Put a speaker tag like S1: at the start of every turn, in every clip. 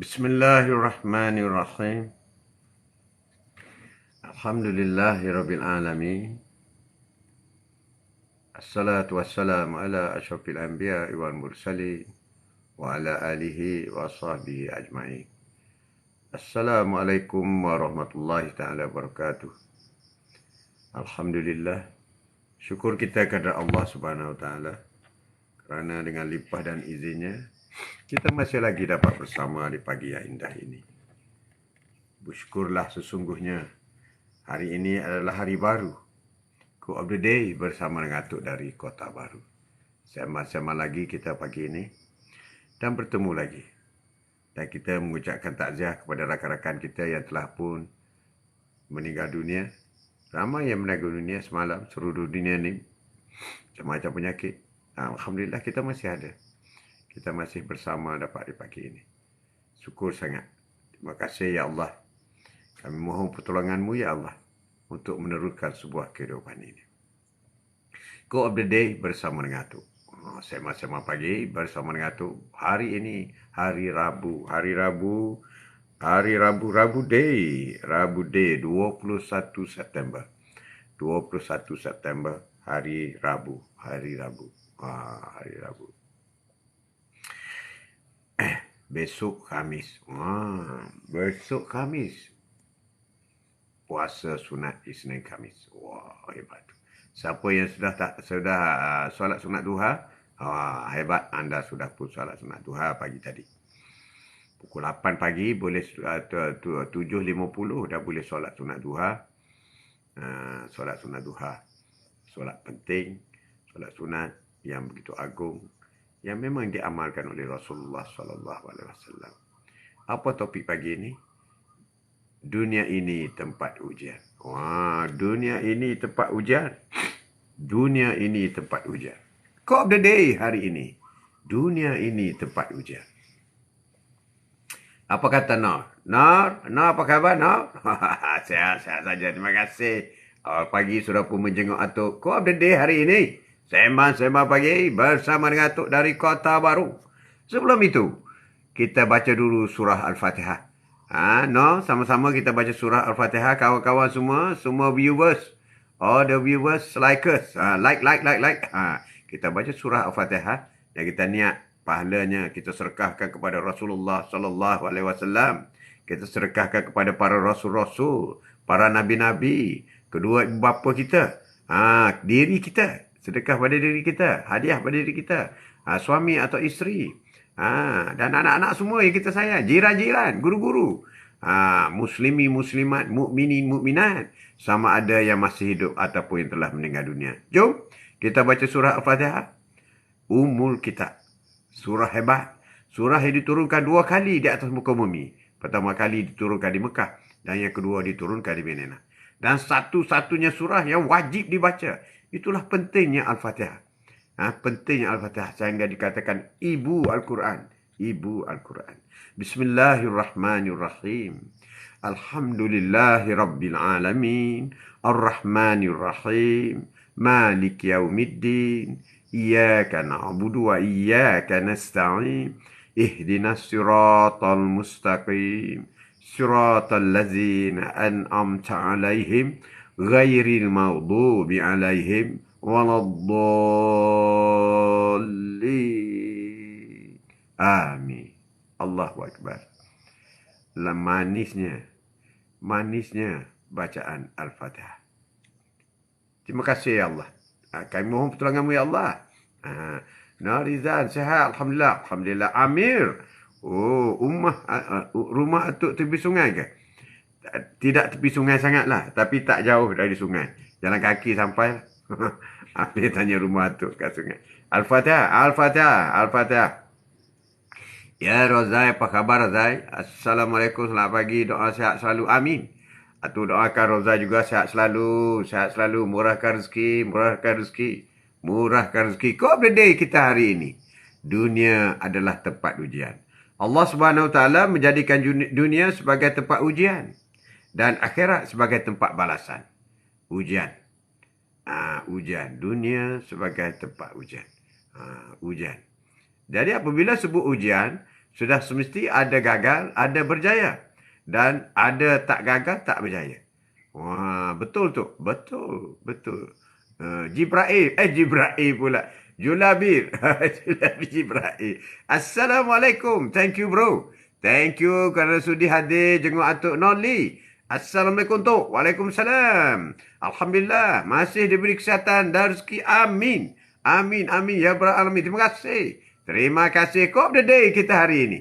S1: Bismillahirrahmanirrahim. Alhamdulillahirabbil alamin. Assalatu wassalamu ala asyrafil anbiya'i wal mursalin wa ala alihi wa sahbihi ajma'in. Assalamualaikum warahmatullahi taala wabarakatuh. Alhamdulillah. Syukur kita kepada Allah Subhanahu wa taala kerana dengan limpah dan izinnya kita masih lagi dapat bersama di pagi yang indah ini. Bersyukurlah sesungguhnya hari ini adalah hari baru. Quote of the day bersama dengan Atuk dari Kota Baru. Sama-sama lagi kita pagi ini dan bertemu lagi. Dan kita mengucapkan takziah kepada rakan-rakan kita yang telah pun meninggal dunia. Ramai yang meninggal dunia semalam, seluruh dunia ni. Macam-macam penyakit. Alhamdulillah kita masih ada. Kita masih bersama dapat di pagi ini. Syukur sangat. Terima kasih ya Allah. Kami mohon pertolongan-Mu ya Allah untuk meneruskan sebuah kehidupan ini. Quote of the day bersama dengan Atuk. Sama-sama pagi bersama dengan Atuk. Hari ini hari Rabu. Rabu day. Rabu day 21 September. 21 September hari Rabu. Hari Rabu. Besok Khamis. Besok Khamis. Puasa sunat Isnin Khamis. Wah, hebat. Siapa yang sudah solat sunat duha? Hebat, anda sudah pun solat sunat duha pagi tadi. Pukul 8 pagi boleh 7.50 dah boleh solat sunat duha. Solat sunat duha. Solat penting, solat sunat yang begitu agung yang memang diamalkan oleh Rasulullah sallallahu alaihi wasallam. Apa topik pagi ini? Dunia ini tempat ujian. Dunia ini tempat ujian. Dunia ini tempat ujian. Quote of the day hari ini. Dunia ini tempat ujian. Apa kata Nor? Nor, apa khabar Nor? Sehat-sehat saja. Terima kasih. Awal pagi sudah pun menjenguk Atuk. Quote of the day hari ini. Sembang-sembang pagi bersama dengan Atuk dari Kota Baru. Sebelum itu, kita baca dulu surah Al-Fatihah. Sama-sama kita baca surah Al-Fatihah. Kawan-kawan semua viewers. All the viewers, likers. Like. Kita baca surah Al-Fatihah. Dan kita niat pahalanya kita sedekahkan kepada Rasulullah sallallahu alaihi wasallam. Kita sedekahkan kepada para rasul-rasul, para nabi-nabi, kedua ibu bapa kita, diri kita, sedekah pada diri kita, hadiah pada diri kita, suami atau isteri, dan anak-anak semua yang kita sayang, jiran-jiran, guru-guru, muslimi, muslimat, mukminin, mukminat, sama ada yang masih hidup ataupun yang telah meninggal dunia. Jom kita baca surah Al-Fatihah. Ummul Kitab. Surah hebat. Surah yang diturunkan 2 kali di atas muka bumi. Pertama kali diturunkan di Mekah dan yang kedua diturunkan di Madinah. Dan satu-satunya surah yang wajib dibaca. Itulah pentingnya Al-Fatihah. Pentingnya Al-Fatihah sehingga dikatakan ibu Al-Quran. Ibu Al-Quran. Bismillahirrahmanirrahim. Alhamdulillahi Rabbil Alamin. Ar-Rahmanirrahim. Malik Yaumiddin. Iyyaka na'budu wa iyyaka nasta'in. Ihdinas siratal mustaqim. Siratal ladzina an'amta 'alaihim ghairil maghdubi 'alaihim waladdallin. Amin. Allahu akbar. Manisnya bacaan Al-Fatihah. Terima kasih ya Allah. Kami mohon pertolongan-Mu ya Allah. Narizan sihat, alhamdulillah. Alhamdulillah. Amir. Rumah Atuk tepi sungai ke? Tidak tepi sungai sangatlah, tapi tak jauh dari sungai. Jalan kaki sampai. Amir tanya rumah Atuk kat sungai. Al-Fatihah. Ya Rozai, apa khabar Rozai? Assalamualaikum, selamat pagi. Doa sihat selalu. Amin. Atuk doakan Rozai juga sihat selalu. Murahkan rezeki. Quote of the day kita hari ini. Dunia adalah tempat ujian. Allah Subhanahu Wa Taala menjadikan dunia sebagai tempat ujian dan akhirat sebagai tempat balasan. Ujian. Dunia sebagai tempat ujian. Ujian. Jadi apabila sebut ujian, Sudah semesti ada gagal, ada berjaya. Dan ada tak gagal, tak berjaya. Wah, betul tu. Betul. Betul. Jibra'il pula. Julabir. Julabir Jibra'il. Assalamualaikum. Thank you, bro. Thank you kerana sudi hadir jenguk Atuk Noli. Assalamualaikum, Tok. Waalaikumsalam. Alhamdulillah. Masih diberi kesihatan dan rezeki. Amin. Amin. Amin. Ya Rabbal Alamin. Terima kasih. Terima kasih. Quote of the day kita hari ini.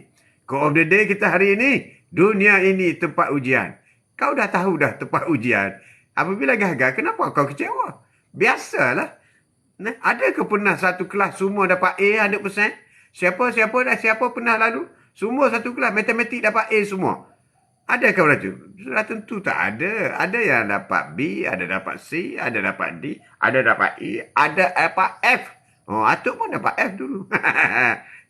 S1: Quote of the day kita hari ini. Dunia ini tempat ujian. Kau dah tahu dah tempat ujian. Apabila gagal, kenapa kau kecewa? Biasalah. Nah, adakah pernah satu kelas semua dapat A 100%? Siapa pernah lalu? Semua satu kelas matematik dapat A semua. Adakah orang tu? Sudah tentu tak ada. Ada yang dapat B, ada dapat C, ada dapat D, ada dapat E, ada dapat F. Oh, Atuk pun dapat F dulu.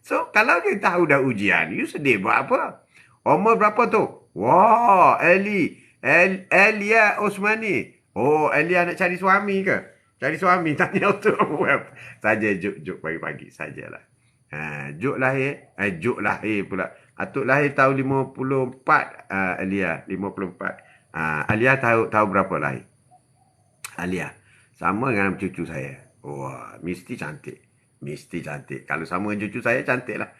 S1: So, kalau dia tahu dah ujian, you sedih buat apa? Umur berapa tu? Wah, Elia Osmani. Oh, Elia nak cari suami ke? Cari suami, tanya Atuk. Saja juk pagi-pagi sajalah. Juk lahir pula. Atuk lahir tahun 54, Alia 54. Alia tahu berapa lahir? Alia sama dengan cucu saya. Wah, mesti cantik. Mesti cantik. Kalau sama dengan cucu saya, cantiklah.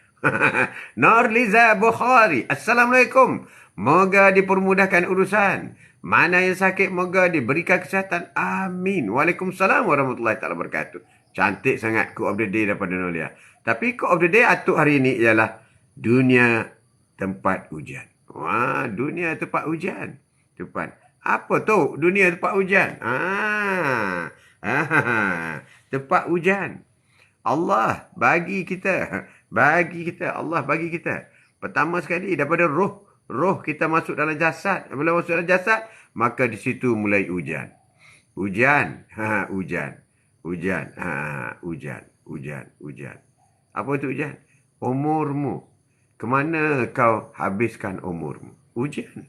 S1: Norliza Bukhari. Assalamualaikum. Moga dipermudahkan urusan. Mana yang sakit, moga diberikan kesihatan. Amin. Waalaikumsalam warahmatullahi taala wabarakatuh. Cantik sangat quote of the day daripada Nolia. Tapi quote of the day Atuk hari ini ialah dunia tempat ujian. Wah, dunia tempat ujian. Apa tu dunia tempat ujian? Tempat ujian. Allah bagi kita. Allah bagi kita. Pertama sekali daripada roh. Roh kita masuk dalam jasad. Bila masuk dalam jasad, maka di situ mulai ujian. Ujian. Ujian. Apa itu ujian? Umurmu. Kemana kau habiskan umurmu? Ujian.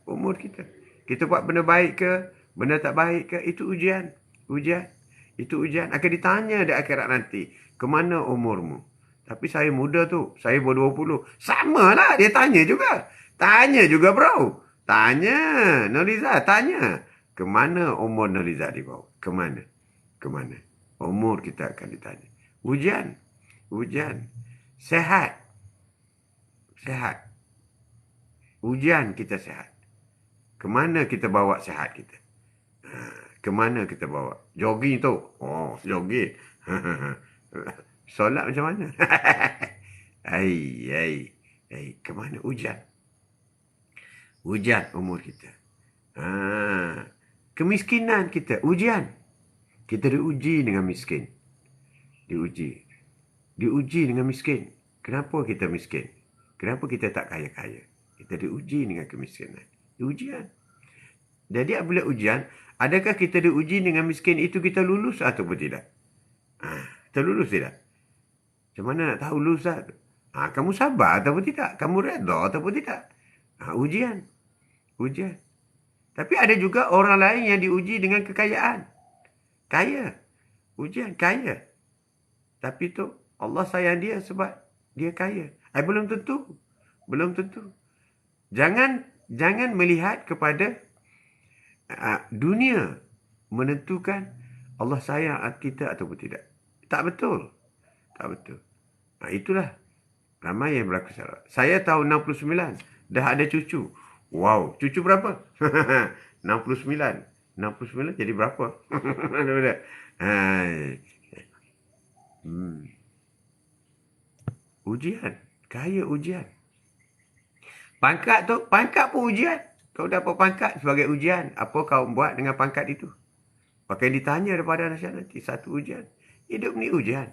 S1: Umur kita. Kita buat benda baik ke? Benda tak baik ke? Itu ujian. Itu ujian. Akan ditanya di akhirat nanti. Kemana umurmu? Tapi saya muda tu. Saya baru 20. Sama lah. Dia tanya juga. Tanya juga, bro. Tanya. Noliza, tanya. Kemana umur Noliza dibawa? Kemana? Umur kita akan ditanya. Ujian. Sehat. Ujian kita sehat. Kemana kita bawa sehat kita? Kemana kita bawa? Jogging tu. Oh, jogging. Solat macam mana? Kemana? Ujian umur kita. Kemiskinan kita. Ujian. Kita diuji dengan miskin. Diuji dengan miskin. Kenapa kita miskin? Kenapa kita tak kaya-kaya? Kita diuji dengan kemiskinan. Ujian. Jadi apabila ujian, adakah kita diuji dengan miskin itu kita lulus ataupun tidak? Kita lulus tidak? Macam mana nak tahu lulus tak? Kamu sabar ataupun tidak? Kamu redha ataupun tidak? Ujian. Tapi ada juga orang lain yang diuji dengan kekayaan. Kaya. Ujian, kaya. Tapi tu Allah sayang dia sebab dia kaya. Belum tentu. Jangan melihat kepada dunia menentukan Allah sayang kita ataupun tidak. Tak betul. Itulah ramai yang berlaku salah. Saya tahun 69 dah ada cucu. Wow, cucu berapa? 69 jadi berapa? Ujian. Kaya ujian. Pangkat pun ujian. Kau dapat pangkat sebagai ujian. Apa kau buat dengan pangkat itu? Pakai ditanya daripada nasihat nanti. Satu ujian. Hidup ni ujian.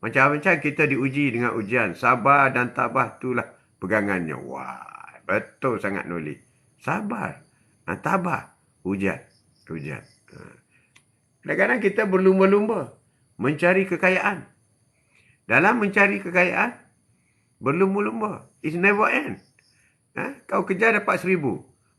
S1: Macam-macam kita diuji dengan ujian. Sabar dan tabah itulah pegangannya. Wah, betul sangat Noli. Sabar dan tabah. Ujian. Kadang-kadang kita berlumba-lumba mencari kekayaan. Dalam mencari kekayaan, berlumba-lumba. It's never end. Kau kerja dapat 1,000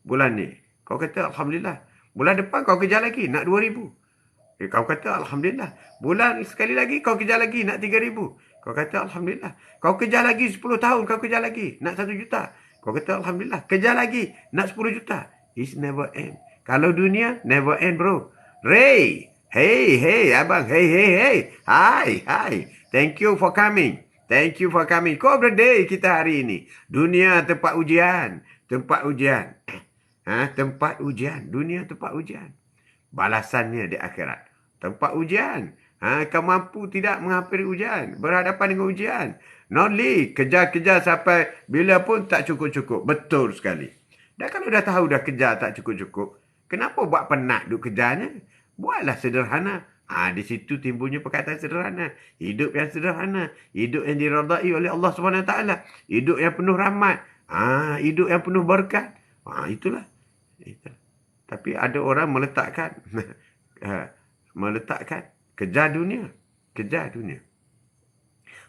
S1: bulan ni. Kau kata Alhamdulillah. Bulan depan kau kerja lagi nak 2,000. Kau kata Alhamdulillah. Bulan sekali lagi kau kerja lagi nak 3,000. Kau kata Alhamdulillah. Kau kejar lagi 10 tahun, kau kejar lagi. Nak 1 juta. Kau kata Alhamdulillah. Kejar lagi, nak 10 juta. It's never end. Kalau dunia, never end bro. Ray, hey, abang, hey. Hi. Thank you for coming. Thank you for coming. Kau birthday kita hari ini. Dunia tempat ujian. Tempat ujian. Tempat ujian. Dunia tempat ujian. Balasannya di akhirat. Tempat ujian. Kau mampu tidak menghampiri ujian. Berhadapan dengan ujian. Not only kejar-kejar sampai bila pun tak cukup-cukup. Betul sekali. Dan kalau dah tahu dah kejar tak cukup-cukup, kenapa buat penat duk kejarnya? Buatlah sederhana. Di situ timbulnya perkataan sederhana. Hidup yang sederhana. Hidup yang diradai oleh Allah SWT. Hidup yang penuh rahmat. Hidup yang penuh berkat. Itulah. Tapi ada orang meletakkan kejar dunia.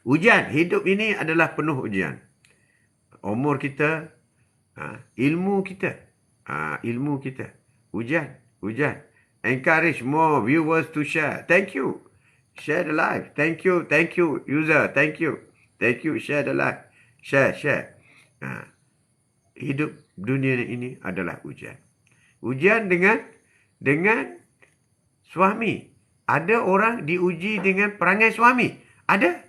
S1: Ujian. Hidup ini adalah penuh ujian. Umur kita, ilmu kita. Ujian. Encourage more viewers to share. Thank you. Share the live. Thank you, user. Thank you. Share the live. Share. Hidup dunia ini adalah ujian. Ujian dengan suami. Ada orang diuji dengan perangai suami. Ada.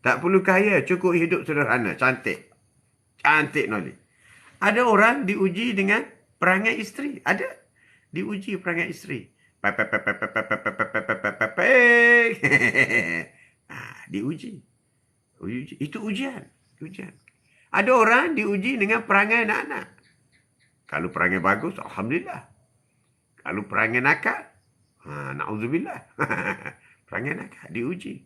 S1: Tak perlu kaya, cukup hidup sederhana. Cantik Noli. Ada orang diuji dengan perangai isteri. Ada. Diuji perangai isteri. Diuji. Itu ujian. Ada orang diuji dengan perangai anak-anak. Kalau perangai bagus, Alhamdulillah. Kalau perangai nakal, na'udzubillah. Perangai nakal, diuji.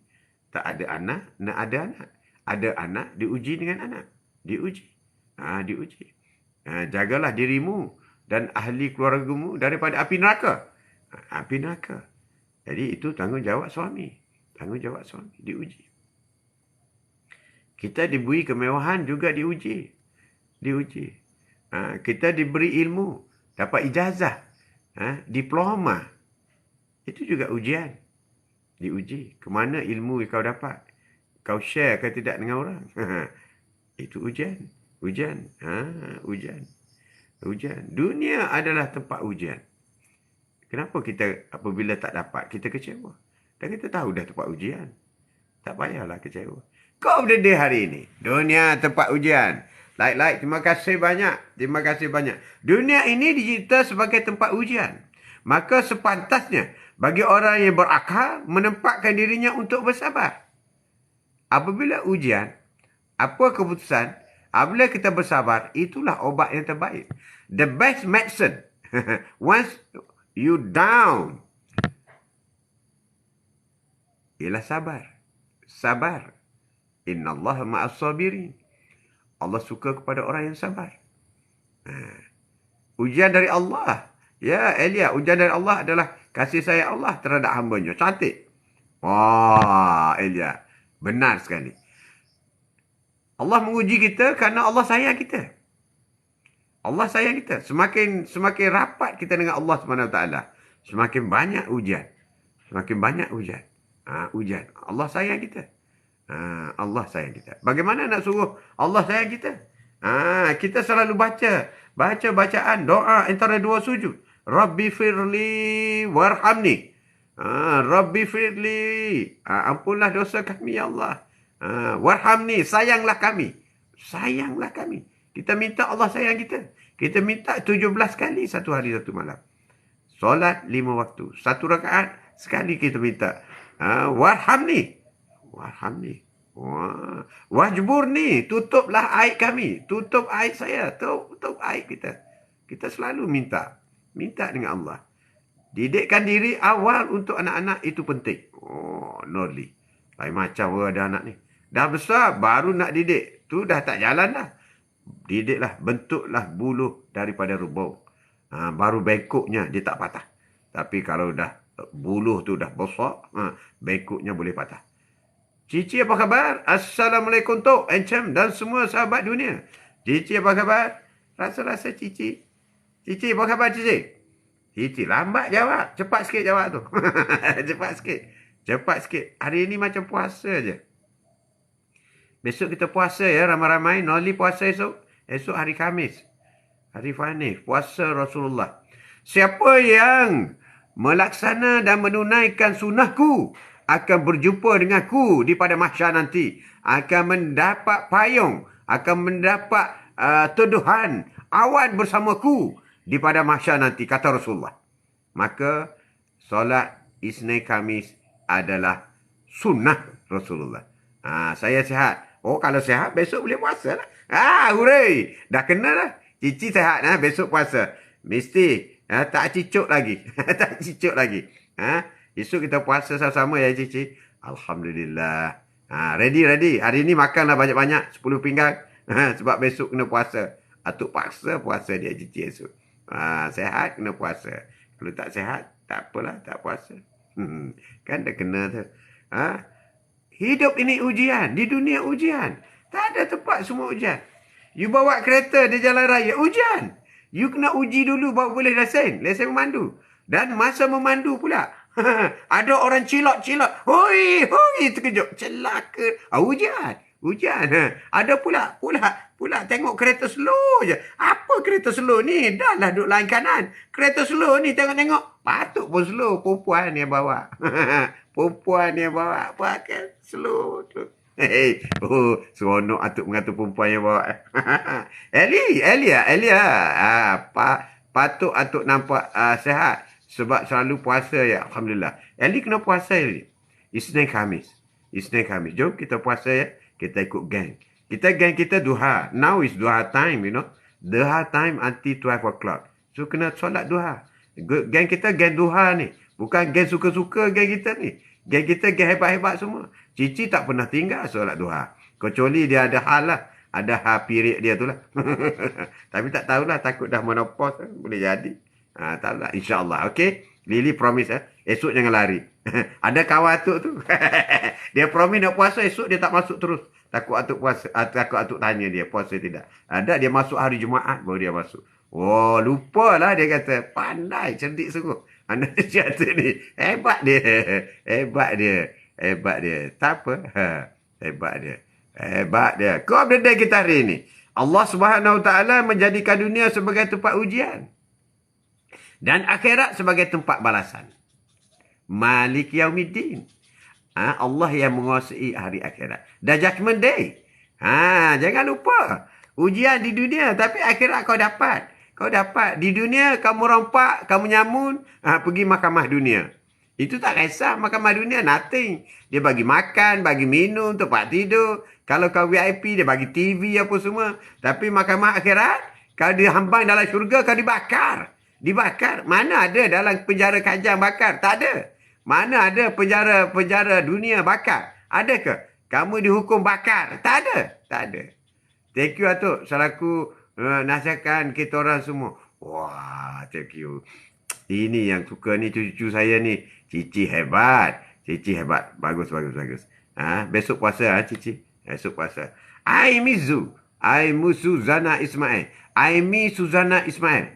S1: Tak ada anak, nak ada anak. Ada anak, diuji dengan anak. Diuji. Jagalah dirimu dan ahli keluargamu daripada api neraka. Api neraka. Jadi itu tanggungjawab suami. Diuji. Kita diberi kemewahan juga diuji. Kita diberi ilmu. Dapat ijazah. Diploma. Itu juga ujian. Diuji. Kemana ilmu yang kau dapat? Kau share ke tidak dengan orang? Itu ujian. Ujian. Dunia adalah tempat ujian. Kenapa kita apabila tak dapat, kita kecewa? Dan kita tahu dah tempat ujian. Tak payahlah kecewa. Kau birthday hari ini. Dunia tempat ujian. Like. Terima kasih banyak. Dunia ini dicipta sebagai tempat ujian. Maka sepantasnya bagi orang yang berakal menempatkan dirinya untuk bersabar. Apabila ujian, apa keputusan? Apabila kita bersabar, itulah obat yang terbaik. The best medicine. Once you down, ialah sabar. Inna Allah ma'as sabirin. Allah suka kepada orang yang sabar. Ujian dari Allah. Ya, Elia, ujian dari Allah adalah kasih sayang Allah terhadap hambanya. Cantik. Wah, Elia. Benar sekali. Allah menguji kita kerana Allah sayang kita. Semakin rapat kita dengan Allah SWT, semakin banyak ujian. Ujian. Allah sayang kita. Bagaimana nak suruh Allah sayang kita? Kita selalu baca bacaan doa antara dua sujud. Rabbi firli warhamni. Rabbi firli. Ampunlah dosa kami ya Allah. Warhamni, sayanglah kami. Kita minta Allah sayang kita. Kita minta 17 kali satu hari satu malam. Solat 5 waktu. 1 rakaat sekali kita minta. Warhamni. Wajburni. Tutuplah aib kami. Tutup aib saya. Tutup aib kita. Kita selalu minta. Minta dengan Allah. Didikkan diri awal untuk anak-anak itu penting. Noli. Lain macam ada anak ni. Dah besar, baru nak didik. Tu dah tak jalan dah. Didiklah, bentuklah buluh daripada rubung. Baru bengkoknya dia tak patah. Tapi kalau dah buluh tu dah besar, bengkoknya boleh patah. Cici apa khabar? Assalamualaikum Tok, Encem dan semua sahabat dunia. Cici apa khabar? Rasa-rasa Cici. Cici apa khabar Cici? Cici lambat jawab. Cepat sikit jawab tu. Cepat sikit. Hari ini macam puasa je. Besok kita puasa ya, ramai-ramai. Noli puasa esok. Esok hari Khamis. Hari Hanif. Puasa Rasulullah. Siapa yang melaksana dan menunaikan sunnahku akan berjumpa denganku di pada mahsyar nanti. Akan mendapat payung. Akan mendapat teduhan awan bersamaku di pada mahsyar nanti, kata Rasulullah. Maka solat Isnin Khamis adalah sunnah Rasulullah. Saya sihat. Oh, kalau sihat, besok boleh puasa lah. Hooray. Dah kena lah. Cici sihat, besok puasa. Mesti. Tak cicuk lagi. Tak cicuk lagi. Esok kita puasa sama-sama ya, Cici. Alhamdulillah. Ready. Hari ni makanlah banyak-banyak. 10 pinggang. Sebab besok kena puasa. Atuk paksa puasa dia, Cici esok. Sihat, kena puasa. Kalau tak sihat, tak apalah, tak puasa. Kan dah kena tu. Hidup ini ujian. Di dunia ujian. Tak ada tempat semua ujian. You bawa kereta di jalan raya, ujian. You kena uji dulu baru boleh lesen. Lesen memandu. Dan masa memandu pula. Ada orang cilok. Hoi, terkejut. Celaka. Ujian. Ada pula tengok kereta slow je. Apa kereta slow ni? Dah lah duduk lain kanan. Kereta slow ni tengok-tengok. Patut pun slow. Perempuan yang bawa. Pakai slow tu. Seronok atuk mengatur perempuan yang bawa. Elia. Patut atuk nampak sihat. Sebab selalu puasa ya. Alhamdulillah. Eli kena puasa Eli. Isnin Khamis. Jom kita puasa ya. Kita ikut gang. Gang kita duha. Now is duha time, you know. Duha time until 12 o'clock. So, kena solat duha. Gang kita gang duha ni. Bukan gang suka-suka gang kita ni. Gang kita gang hebat-hebat semua. Cici tak pernah tinggal solat duha. Kecuali dia ada hal lah. Ada hal period dia tu lah. Tapi tak tahulah. Takut dah menopause. Boleh jadi. Tahulah. InsyaAllah. Okay. Lily promise. Esok jangan lari. Ada kawan atuk tu. Dia promise nak puasa. Esok dia tak masuk terus. Takut atuk puasa. Takut atuk tanya dia puasa tidak. Ada dia masuk hari Jumaat baru dia masuk. Oh, lupalah dia kata. Pandai, cerdik sungguh. Anak kata ni. Hebat dia. Tak apa. Hebat dia. Kau update kita hari ni. Allah Subhanahu Wa Taala menjadikan dunia sebagai tempat ujian. Dan akhirat sebagai tempat balasan. Malik Yaumiddin. Allah yang menguasai hari akhirat. Dan Judgment Day. Jangan lupa. Ujian di dunia. Tapi akhirat kau dapat. Di dunia kamu rompak, kamu nyamun. Pergi mahkamah dunia. Itu tak kisah. Mahkamah dunia nothing. Dia bagi makan, bagi minum, tempat tidur. Kalau kau VIP, dia bagi TV apa semua. Tapi mahkamah akhirat, kalau dihambang dalam syurga, kau dibakar. Mana ada dalam penjara kajang bakar? Tak ada. Mana ada penjara dunia bakar? Ada ke? Kamu dihukum bakar? Tak ada. Thank you Atuk. Selaku nasihatkan kita orang semua. Wah, thank you. Ini yang suka ni cucu saya ni. Cici hebat. Bagus. Besok puasa Cici. Besok puasa. Aimi Suzana Ismail.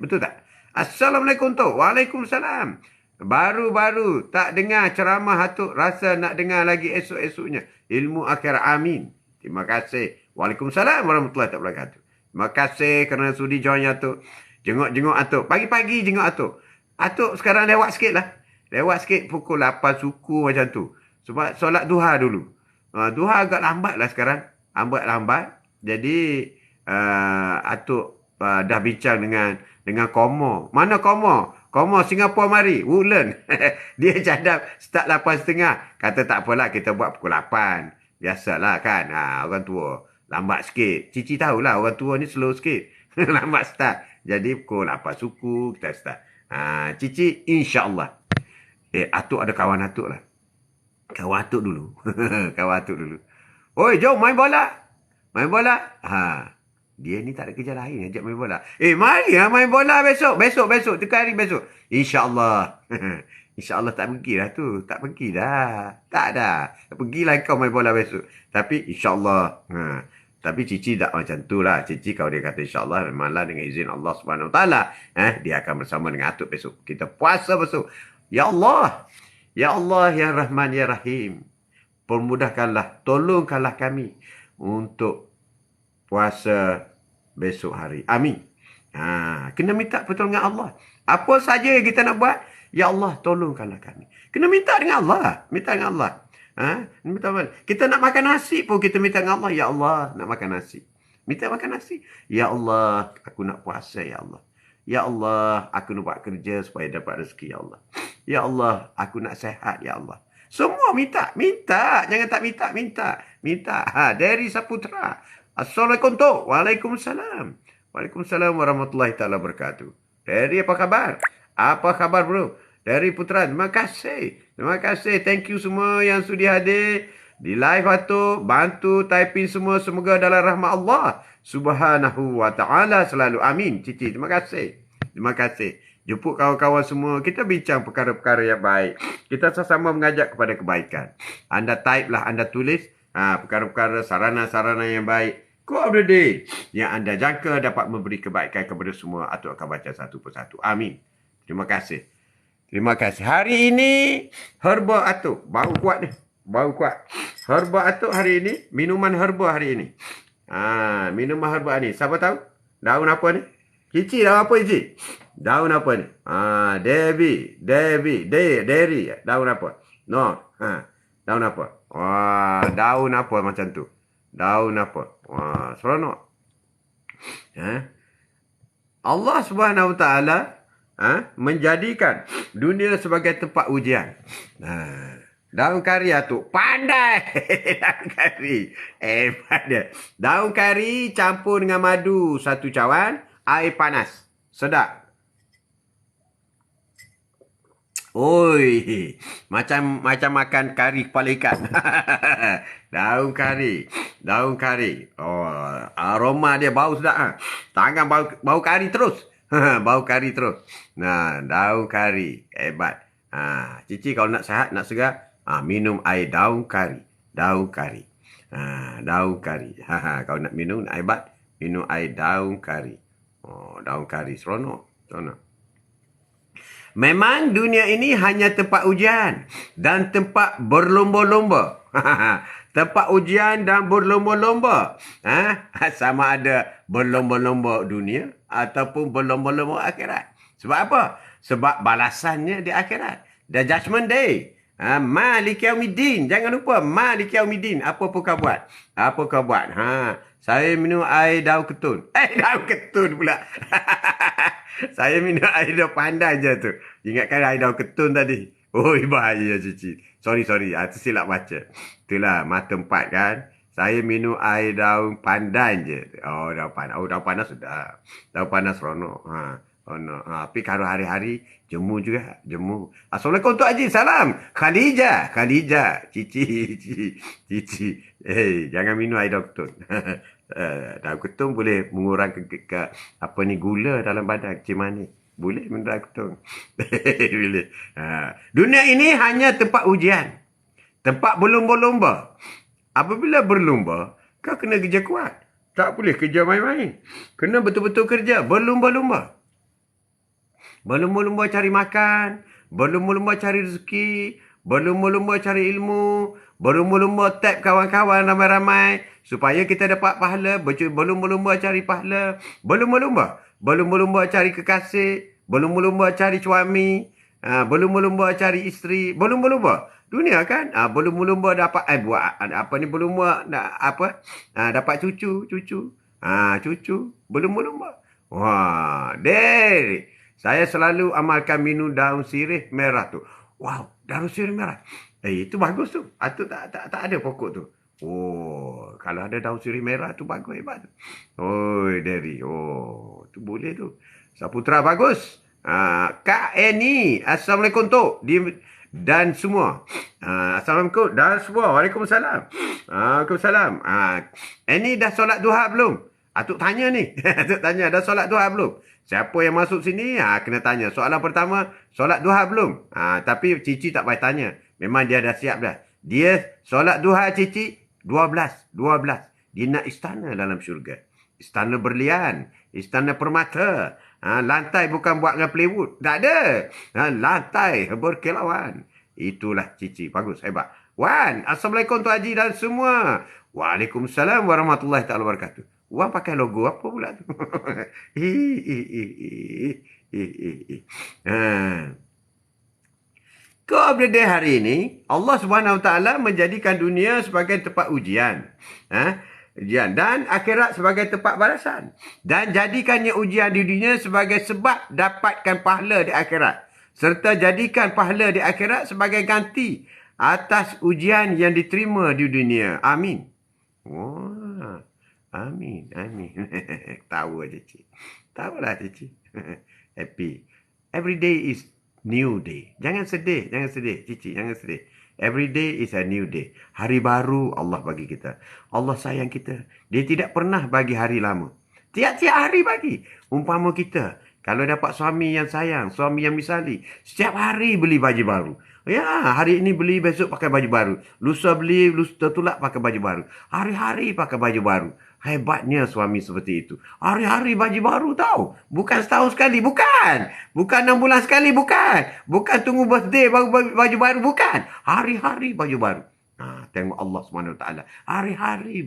S1: Betul tak? Assalamualaikum Tok. Waalaikumsalam. Baru-baru tak dengar ceramah Atuk. Rasa nak dengar lagi esok-esoknya. Ilmu akhir amin. Terima kasih. Waalaikumsalam warahmatullahi wabarakatuh. Terima kasih kerana sudi join Atuk. Jenguk Atuk. Pagi-pagi jenguk Atuk. Atuk sekarang lewat sikit lah. Pukul 8 suku macam tu. Sebab solat duha dulu. Duha agak lambat lah sekarang. Lambat. Jadi Atuk dah bincang dengan Komo. Mana Komo? Komo Singapura mari. Woodland. Dia cadap start 8.30. Kata tak apalah kita buat pukul 8. Biasalah kan. Orang tua. Lambat sikit. Cici tahulah orang tua ni slow sikit. Lambat start. Jadi pukul 8 suku kita start. Cici insyaAllah. Atuk ada kawan Atuk lah. Kawan Atuk dulu. Oi, jom main bola. Dia ni tak ada kerja lain ajak main bola. Mari main bola besok. Tekan hari besok. InsyaAllah. InsyaAllah tak pergilah tu. Tak dah. Pergilah kau main bola besok. Tapi insyaAllah. Tapi Cici tak macam tu lah. Cici kalau dia kata insyaAllah memanglah dengan izin Allah Subhanahu Wa Taala. Dia akan bersama dengan Atuk besok. Kita puasa besok. Ya Allah. Ya Rahman, Ya Rahim. Permudahkanlah. Tolongkanlah kami. untuk puasa besok hari. Amin. Kena minta pertolongan Allah. Apa saja yang kita nak buat, ya Allah tolongkanlah kami. Kena minta dengan Allah. Minta dengan Allah. Minta apa? Kita nak makan nasi pun kita minta dengan Allah. Ya Allah, nak makan nasi. Minta makan nasi. Ya Allah, aku nak puasa, ya Allah. Ya Allah, aku nak buat kerja supaya dapat rezeki, ya Allah. Ya Allah, aku nak sehat, ya Allah. Semua minta. Minta. Jangan tak minta. Minta. Dari Saputra. Assalamualaikum, Tok. Waalaikumsalam. Waalaikumsalam warahmatullahi ta'ala wabarakatuh. Dari apa khabar? Apa khabar, bro? Dari Putra. Terima kasih. Terima kasih. Thank you semua yang sudi hadir di live Atuk. Bantu typing semua. Semoga dalam rahmat Allah Subhanahu wa ta'ala selalu. Amin. Cici, terima kasih. Terima kasih. Jemput kawan-kawan semua. Kita bincang perkara-perkara yang baik. Kita sama-sama mengajak kepada kebaikan. Anda type lah, anda tulis perkara-perkara, sarana-sarana yang baik. Quote of the day yang anda jangka dapat memberi kebaikan kepada semua. Atuk akan baca satu persatu. Amin. Terima kasih. Terima kasih. Hari ini, herba Atuk. Bau kuat ni. Bau kuat. Herba Atuk hari ini, minuman herba hari ini. Minuman herba ni. Siapa tahu? Daun apa ni? Cici, daun apa Cici? Daun apa ni? Dairy. Daun apa? No. Daun apa? Daun apa macam tu? Daun apa? Seronok. Allah Subhanahu Wa Taala menjadikan dunia sebagai tempat ujian. Daun kari tu pandai. Daun kari. Pandai. Daun kari campur dengan madu satu cawan, air panas. Sedap. Oi, macam makan kari kepala ikan. Daun kari. Aroma dia bau sedap. Tangan bau kari terus. Bau kari terus. Daun kari. Hebat. Cici kalau nak sihat, nak segar, minum air daun kari. Daun kari. Kalau nak minum, nak hebat, minum air daun kari. Daun kari. Seronok. Memang dunia ini hanya tempat ujian dan tempat berlomba-lomba. Tempat ujian dan berlomba-lomba. Sama ada berlomba-lomba dunia ataupun berlomba-lomba akhirat. Sebab apa? Sebab balasannya di akhirat. The Judgment Day. Maliki Yaumiddin. Jangan lupa Maliki Yaumiddin. Apa pun kau buat? Saya minum air daun ketun. Daun ketun pula. Saya minum air daun pandan je tu. Ingatkan air daun ketun tadi. Bahaya Cici. Sorry. Tersilap baca. Itulah mata empat kan. Saya minum air daun pandan je. Daun pandan. Daun pandan sudah. Daun pandan seronok. Tapi kalau hari-hari, jemu juga. Jemu. Assalamualaikum Tok Haji. Salam. Khadijah. Cici. Jangan minum air daun ketun. Daun ketun boleh mengurangkan gula dalam badan. Kecil manis. Boleh minum daun ketun. Boleh. Dunia ini hanya tempat ujian. Tempat berlomba-lomba. Apabila berlomba, kau kena kerja kuat. Tak boleh kerja main-main. Kena betul-betul kerja. Berlomba-lomba. Berlomba-lomba cari makan. Berlomba-lomba cari rezeki. Berlomba-lomba cari ilmu. Berlomba-lomba tag kawan-kawan ramai-ramai. Supaya kita dapat pahala. Berlomba-lomba cari pahala. Berlomba-lomba. Berlomba-lomba cari kekasih. Berlomba-lomba cari suami. Berlomba-lomba cari isteri. Berlomba-lomba. Dunia kan? Berlomba-lomba dapat berlomba dapat cucu. Cucu. Berlomba-lomba. Dari. Saya selalu amalkan minum daun sirih merah tu. Wow, daun sirih merah. Itu bagus tu. Tu tak ada pokok tu. Kalau ada daun sirih merah tu bagus, hebat tu. Dari. Tu boleh tu. Saputra bagus. Kak Eni. Assalamualaikum Tok. Dan semua. Assalamualaikum. Dan semua. Waalaikumsalam. Waalaikumsalam. Eni dah solat duha belum? Atuk tanya ni. Atuk tanya, dah solat duha belum? Siapa yang masuk sini, kena tanya. Soalan pertama, solat duha belum? Tapi Cici tak payah tanya. Memang dia dah siap dah. Dia solat duha Cici, 12. Dia nak istana dalam syurga. Istana berlian. Istana permata. Lantai bukan buat dengan plywood. Tak ada. Lantai berkilauan. Itulah Cici. Bagus, hebat. Wan, Assalamualaikum Tuan Haji dan semua. Waalaikumsalam warahmatullahi taala wabarakatuh. Wang pakai logo apa pula tu? Hi, hi, hi, hi, hi, hi, hi. Ha. Kau berada hari ini, Allah Subhanahu Wa Taala menjadikan dunia sebagai tempat ujian. Ujian dan akhirat sebagai tempat balasan. Dan jadikannya ujian di dunia sebagai sebab dapatkan pahala di akhirat. Serta jadikan pahala di akhirat sebagai ganti atas ujian yang diterima di dunia. Amin. Wah, amin, amin. Tahu aja, Cik. Tahulah, Cik. Happy. Every day is new day. Jangan sedih, Cici, jangan sedih. Every day is a new day. Hari baru Allah bagi kita. Allah sayang kita. Dia tidak pernah bagi hari lama. Tiap-tiap hari bagi. Umpama kita, kalau dapat suami yang sayang, suami yang misali, setiap hari beli baju baru. Ya, hari ini beli, besok pakai baju baru. Lusa beli, lusa tulak pakai baju baru. Hari-hari pakai baju baru. Hebatnya suami seperti itu. Hari-hari baju baru tahu. Bukan setahun sekali, bukan. Bukan 6 bulan sekali, bukan. Bukan tunggu birthday baru baju baru, bukan. Hari-hari baju baru. Tengok Allah SWT. Hari-hari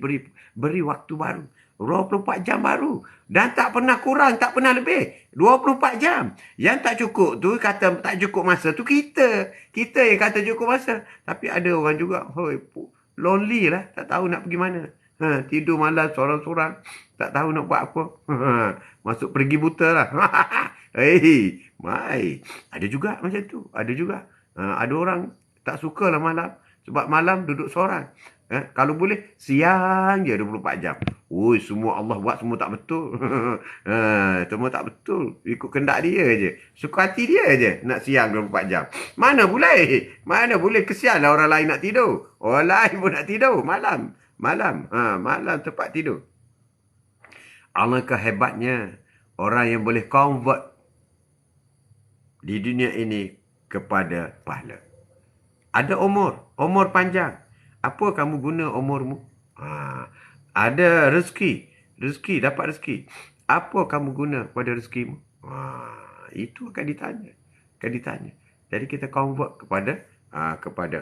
S1: beri waktu baru. 24 jam baru. Dan tak pernah kurang, tak pernah lebih. 24 jam. Yang tak cukup tu, kata tak cukup masa tu kita. Kita yang kata cukup masa. Tapi ada orang juga, lonely lah. Tak tahu nak pergi mana. Tidur malam sorang-sorang. Tak tahu nak buat apa. Masuk pergi buta lah. Hei, mai. Ada juga macam tu. Ada juga. Ada orang tak suka lah malam. Sebab malam duduk seorang. Kalau boleh, siang je 24 jam. Ui, semua Allah buat semua tak betul. Semua tak betul. Ikut kendak dia je. Suka hati dia je nak siang 24 jam. Mana boleh? Mana boleh? Kesian lah orang lain nak tidur. Orang lain pun nak tidur. Malam. Malam tempat tidur. Alangkah hebatnya orang yang boleh convert di dunia ini kepada pahala. Ada umur panjang. Apa kamu guna umurmu? Ada rezeki, dapat rezeki. Apa kamu guna pada rezekimu? Itu akan ditanya. Jadi kita convert kepada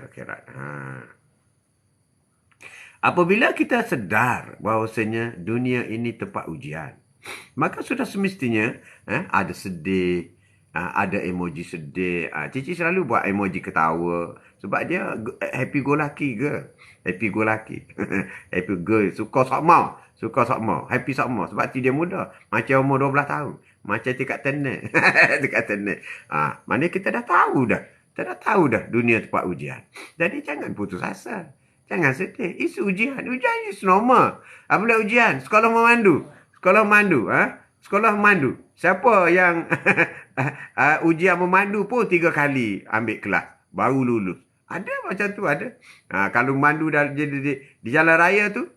S1: akhirat. Apabila kita sedar bahawasanya dunia ini tempat ujian, maka sudah semestinya ada sedih, ada emoji sedih. Cici selalu buat emoji ketawa. Sebab dia happy go lucky girl. Happy go lucky. Happy girl. Suka sok mau. Happy sok mau. Sebab dia muda. Macam umur 12 tahun. Macam tingkat tenet. Tingkat tenet. Mana kita dah tahu dah. Kita dah tahu dah dunia tempat ujian. Jadi jangan putus asa. Jangan sedih. Isu ujian. Ujian is normal. Apabila ujian? Sekolah memandu. Sekolah memandu. Siapa yang ujian memandu pun 3 kali ambil kelas. Baru lulus. Ada macam tu, ada. Kalau memandu di jalan raya tu,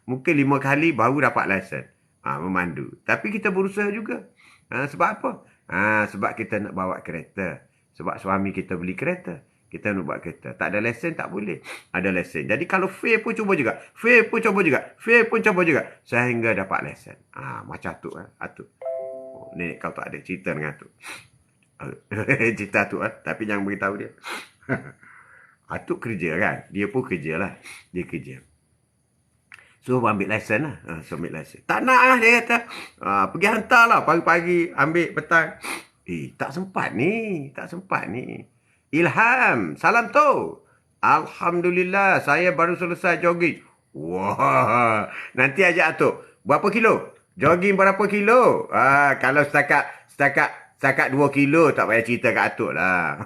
S1: mungkin 5 kali baru dapat lesen. Memandu. Tapi kita berusaha juga. Sebab apa? Sebab kita nak bawa kereta. Sebab suami kita beli kereta. Kita nak buat kereta. Tak ada lesen, tak boleh. Ada lesen. Jadi kalau fail pun cuba juga. Fail pun cuba juga. Sehingga dapat lesen. Macam Atuk. Atuk. Nenek kau tak ada cerita dengan Atuk. Cerita Atuk. Tapi jangan beritahu dia. Atuk kerja kan. Dia pun kerja lah. Dia kerja. So ambil lesen lah. Ambil lesen. Tak nak lah dia kata. Pergi hantar lah. Pagi-pagi ambil petang. Tak sempat ni. Ilham, salam tu. Alhamdulillah, saya baru selesai jogging. Wah, nanti ajak Atuk. Berapa kilo? Jogging berapa kilo? Kalau setakat 2 kilo, tak payah cerita kat Atuk lah.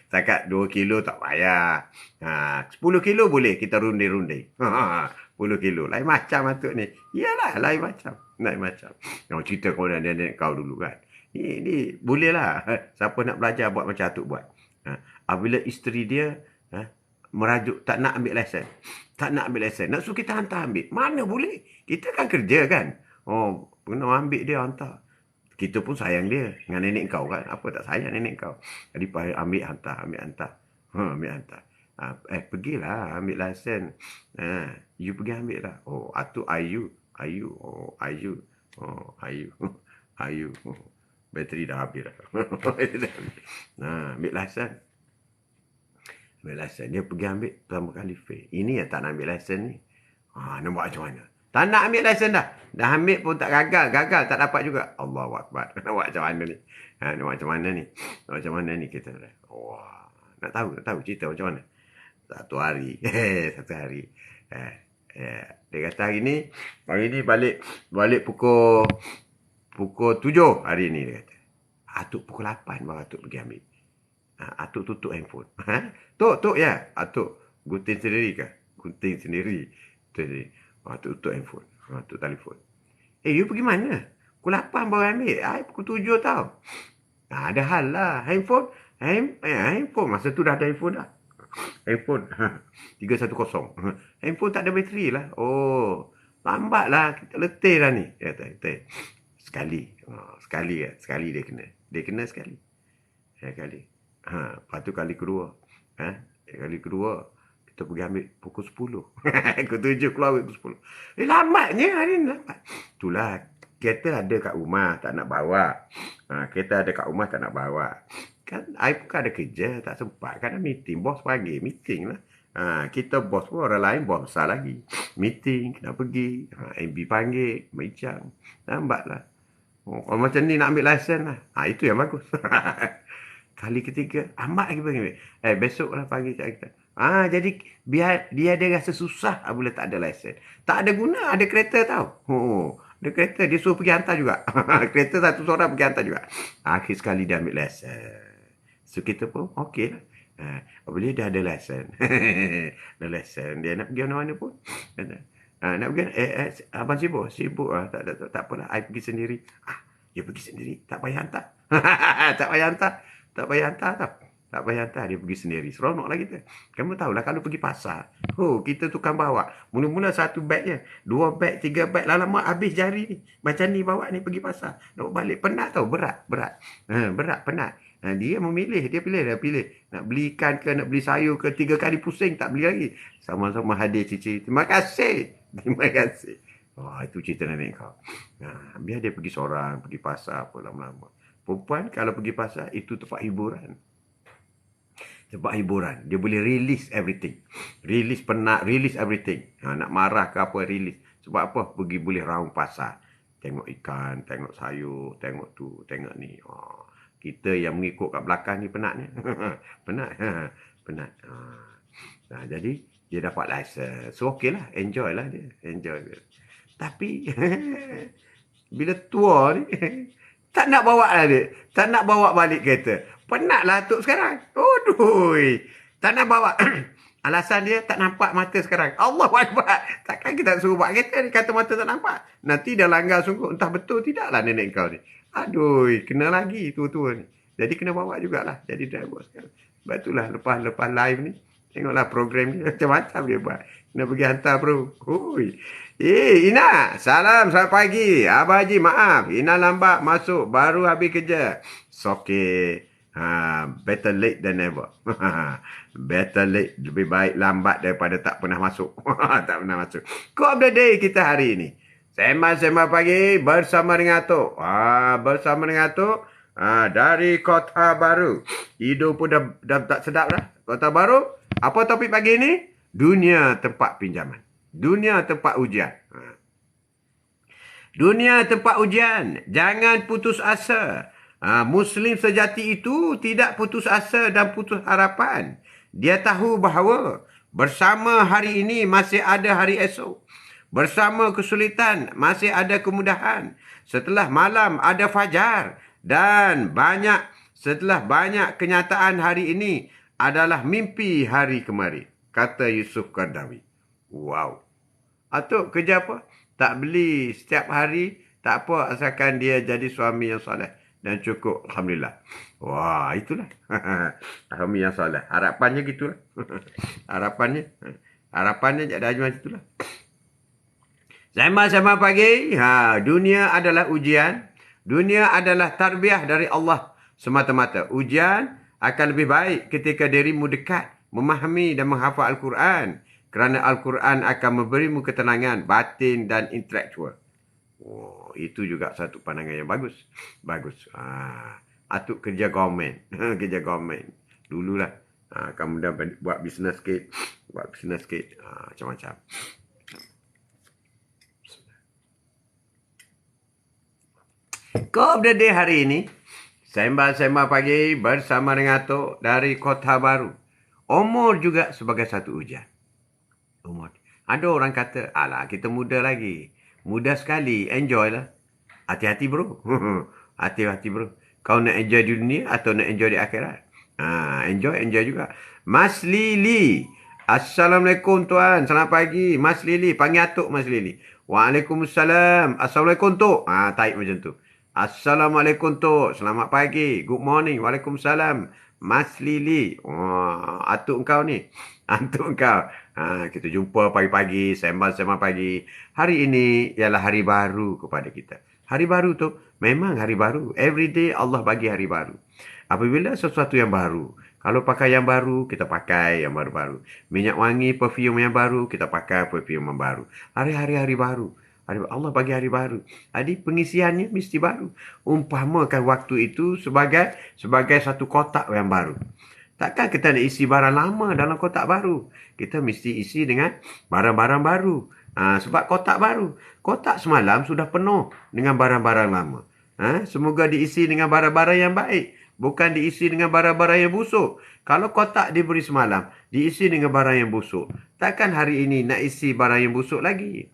S1: Setakat 2 kilo tak payah. 10 kilo boleh kita runde-runde. 10 kilo. Lain macam Atuk ni. Iyalah, lain macam. Yang cerita kau dan nenek kau dulu kan. Ini boleh lah. Siapa nak belajar buat macam Atuk buat. Apabila isteri dia merajuk tak nak ambil lesen. Nak suruh kita hantar ambil. Mana boleh. Kita kan kerja kan. Kena ambil dia hantar. Kita pun sayang dia. Dengan nenek kau kan. Apa tak sayang nenek kau. Jadi ambil hantar. Ambil hantar. Pergilah ambil lesen. You pergi ambil lah. Atuk Ayu. Ayu. Bateri dah habis dah. Ambil lesen. Ambil lesen. Dia pergi ambil pertama kali fail. Ini yang tak nak ambil lesen ni. Nak buat macam mana? Tak nak ambil lesen dah. Dah ambil pun tak gagal. Gagal tak dapat juga. Allahu Akbar. Nak buat macam mana ni? Nak buat macam mana ni? Nak buat macam mana ni kita? Wah. Nak tahu cerita macam mana? Satu hari. Satu hari. Dia kata hari ni balik pukul 7 hari ni dia kata. Atuk pukul 8 baru atuk pergi ambil. Atuk tutup handphone. Tok ya. Atuk gunting sendiri ke? Gunting sendiri. Atuk tutup handphone. Atuk telefon. You pergi mana? Pukul 8 baru ambil. Pukul 7 tau. Ada hal lah. Handphone. Masa tu dah ada handphone dah. Handphone 310. Handphone tak ada bateri lah. Oh, lambat lah. Kita letih dah ni. Sekali dia kena. Dia kena sekali. Lepas tu kali kedua. Kali kedua kita pergi ambil pukul 10. Pukul 7 keluar pukul 10. Lambatnya hari ni lambat. Itulah kereta ada kat rumah tak nak bawa. Kereta ada kat rumah tak nak bawa. Kan I pun ada kerja, tak sempat. Kan meeting, bos panggil, meeting lah. Kita bos pun orang lain, bos besar lagi. Meeting, kena pergi. MB panggil, macam. Lambat lah. Kalau macam ni nak ambil lesen lah. Itu yang bagus. Kali ketiga, amat lagi panggil. Besok lah panggil kat kita. Jadi biar dia ada rasa susah bila tak ada lesen. Tak ada guna, ada kereta tau. Ada kereta, dia suruh pergi hantar juga. Kereta satu seorang pergi hantar juga. Akhir sekali dia ambil lesen. So kita pun okey lah. Bila dia ada lesen. Ada lesen. Dia nak pergi mana-mana pun. Nak pergi, abang sibuk lah. Tak apalah, I pergi sendiri. Dia pergi sendiri. Tak payah hantar. Tak payah hantar. Dia pergi sendiri. Seronok lah kita. Kamu tahulah kalau pergi pasar. Kita tukang bawa. Mula-mula satu beg je. 2 beg, 3 beg. Lama habis jari ni. Macam ni bawa ni pergi pasar. Nak balik. Penat tau. Berat. Penat. Dia memilih. Dia pilih. Nak beli ikan ke, nak beli sayur ke. 3 kali pusing. Tak beli lagi. Sama-sama hadir cici. Terima kasih. Itu cerita nenek kau. Biar dia pergi seorang. Pergi pasar apa lama-lama. Perempuan kalau pergi pasar. Itu tempat hiburan. Dia boleh release everything. Release penat, release everything. Nak marah ke apa, release. Sebab apa? Boleh round pasar. Tengok ikan, tengok sayur, tengok tu, tengok ni. Kita yang mengikut kat belakang ni penat ni. Penat. Jadi, dia dapat license. So, okey lah. Enjoy lah dia. Tapi, bila tua ni, tak nak bawa lah dia. Tak nak bawa balik kereta. Penatlah atuk sekarang. Tak nak bawa. Alasan dia tak nampak mata sekarang. Allahu Akbar. Takkan kita suruh buat kereta ni kata mata tak nampak. Nanti dah langgar sungguh. Entah betul tidaklah nenek kau ni. Kena lagi tua-tua ni. Jadi kena bawa jugalah. Jadi driver sekarang. Sebab itulah lepas live ni. Tengoklah program dia. Macam-macam dia buat. Kena pergi hantar bro. Ina. Salam selamat pagi. Abah Haji maaf. Ina lambat masuk. Baru habis kerja. It's okay. Better late than never. Better late. Lebih baik lambat daripada tak pernah masuk. Tak pernah masuk. Quote of the day kita hari ini. Sembang-sembang pagi bersama dengan Atuk. Dari Kota Baru. Hidung pun dah tak sedap dah. Kota Baru. Apa topik pagi ini? Dunia tempat pinjaman. Dunia tempat ujian. Dunia tempat ujian. Jangan putus asa. Muslim sejati itu tidak putus asa dan putus harapan. Dia tahu bahawa bersama hari ini masih ada hari esok. Bersama kesulitan masih ada kemudahan. Setelah malam ada fajar. Dan setelah banyak kenyataan hari ini adalah mimpi hari kemarin. Kata Yusuf Qaradawi. Wow. Atuk kerja apa? Tak beli setiap hari. Tak apa asalkan dia jadi suami yang soleh. Dan cukup. Alhamdulillah. Wah, itulah. Suami yang soleh. Harapannya gitulah. Harapannya jadi macam itulah. Sembang-sembang pagi. Dunia adalah ujian. Dunia adalah tarbiyah dari Allah semata-mata. Ujian akan lebih baik ketika dirimu dekat, memahami dan menghafal Al-Quran. Kerana Al-Quran akan memberimu ketenangan batin dan intelektual. Itu juga satu pandangan yang bagus. Atuk kerja government. Kerja government. Dululah. Kemudian buat bisnes sikit. Macam-macam. Kau update hari ini. Sembang-sembang pagi bersama dengan Atok dari Kota Baru. Umur juga sebagai satu ujian. Umur. Ada orang kata, alah kita muda lagi. Muda sekali. Enjoy lah. Hati-hati bro. Hati-hati bro. Kau nak enjoy di dunia atau nak enjoy di akhirat? Enjoy juga. Mas Lili. Assalamualaikum tuan. Selamat pagi. Mas Lili. Panggil Atok Mas Lili. Waalaikumsalam. Assalamualaikum Tok. Taib macam tu. Assalamualaikum Tok. Selamat pagi. Good morning. Waalaikumsalam. Mas Lili. Atuk engkau ni. Atuk engkau. Kita jumpa pagi-pagi. Sembang-sembang pagi. Hari ini ialah hari baru kepada kita. Hari baru tu memang hari baru. Every day Allah bagi hari baru. Apabila sesuatu yang baru. Kalau pakai yang baru, kita pakai yang baru-baru. Minyak wangi, perfume yang baru, kita pakai perfume yang baru. Hari-hari baru. Allah bagi hari baru. Jadi pengisiannya mesti baru. Umpamakan waktu itu sebagai satu kotak yang baru. Takkan kita nak isi barang lama dalam kotak baru. Kita mesti isi dengan barang-barang baru. Sebab kotak baru. Kotak semalam sudah penuh dengan barang-barang lama. Semoga diisi dengan barang-barang yang baik. Bukan diisi dengan barang-barang yang busuk. Kalau kotak diberi semalam, diisi dengan barang yang busuk. Takkan hari ini nak isi barang yang busuk lagi.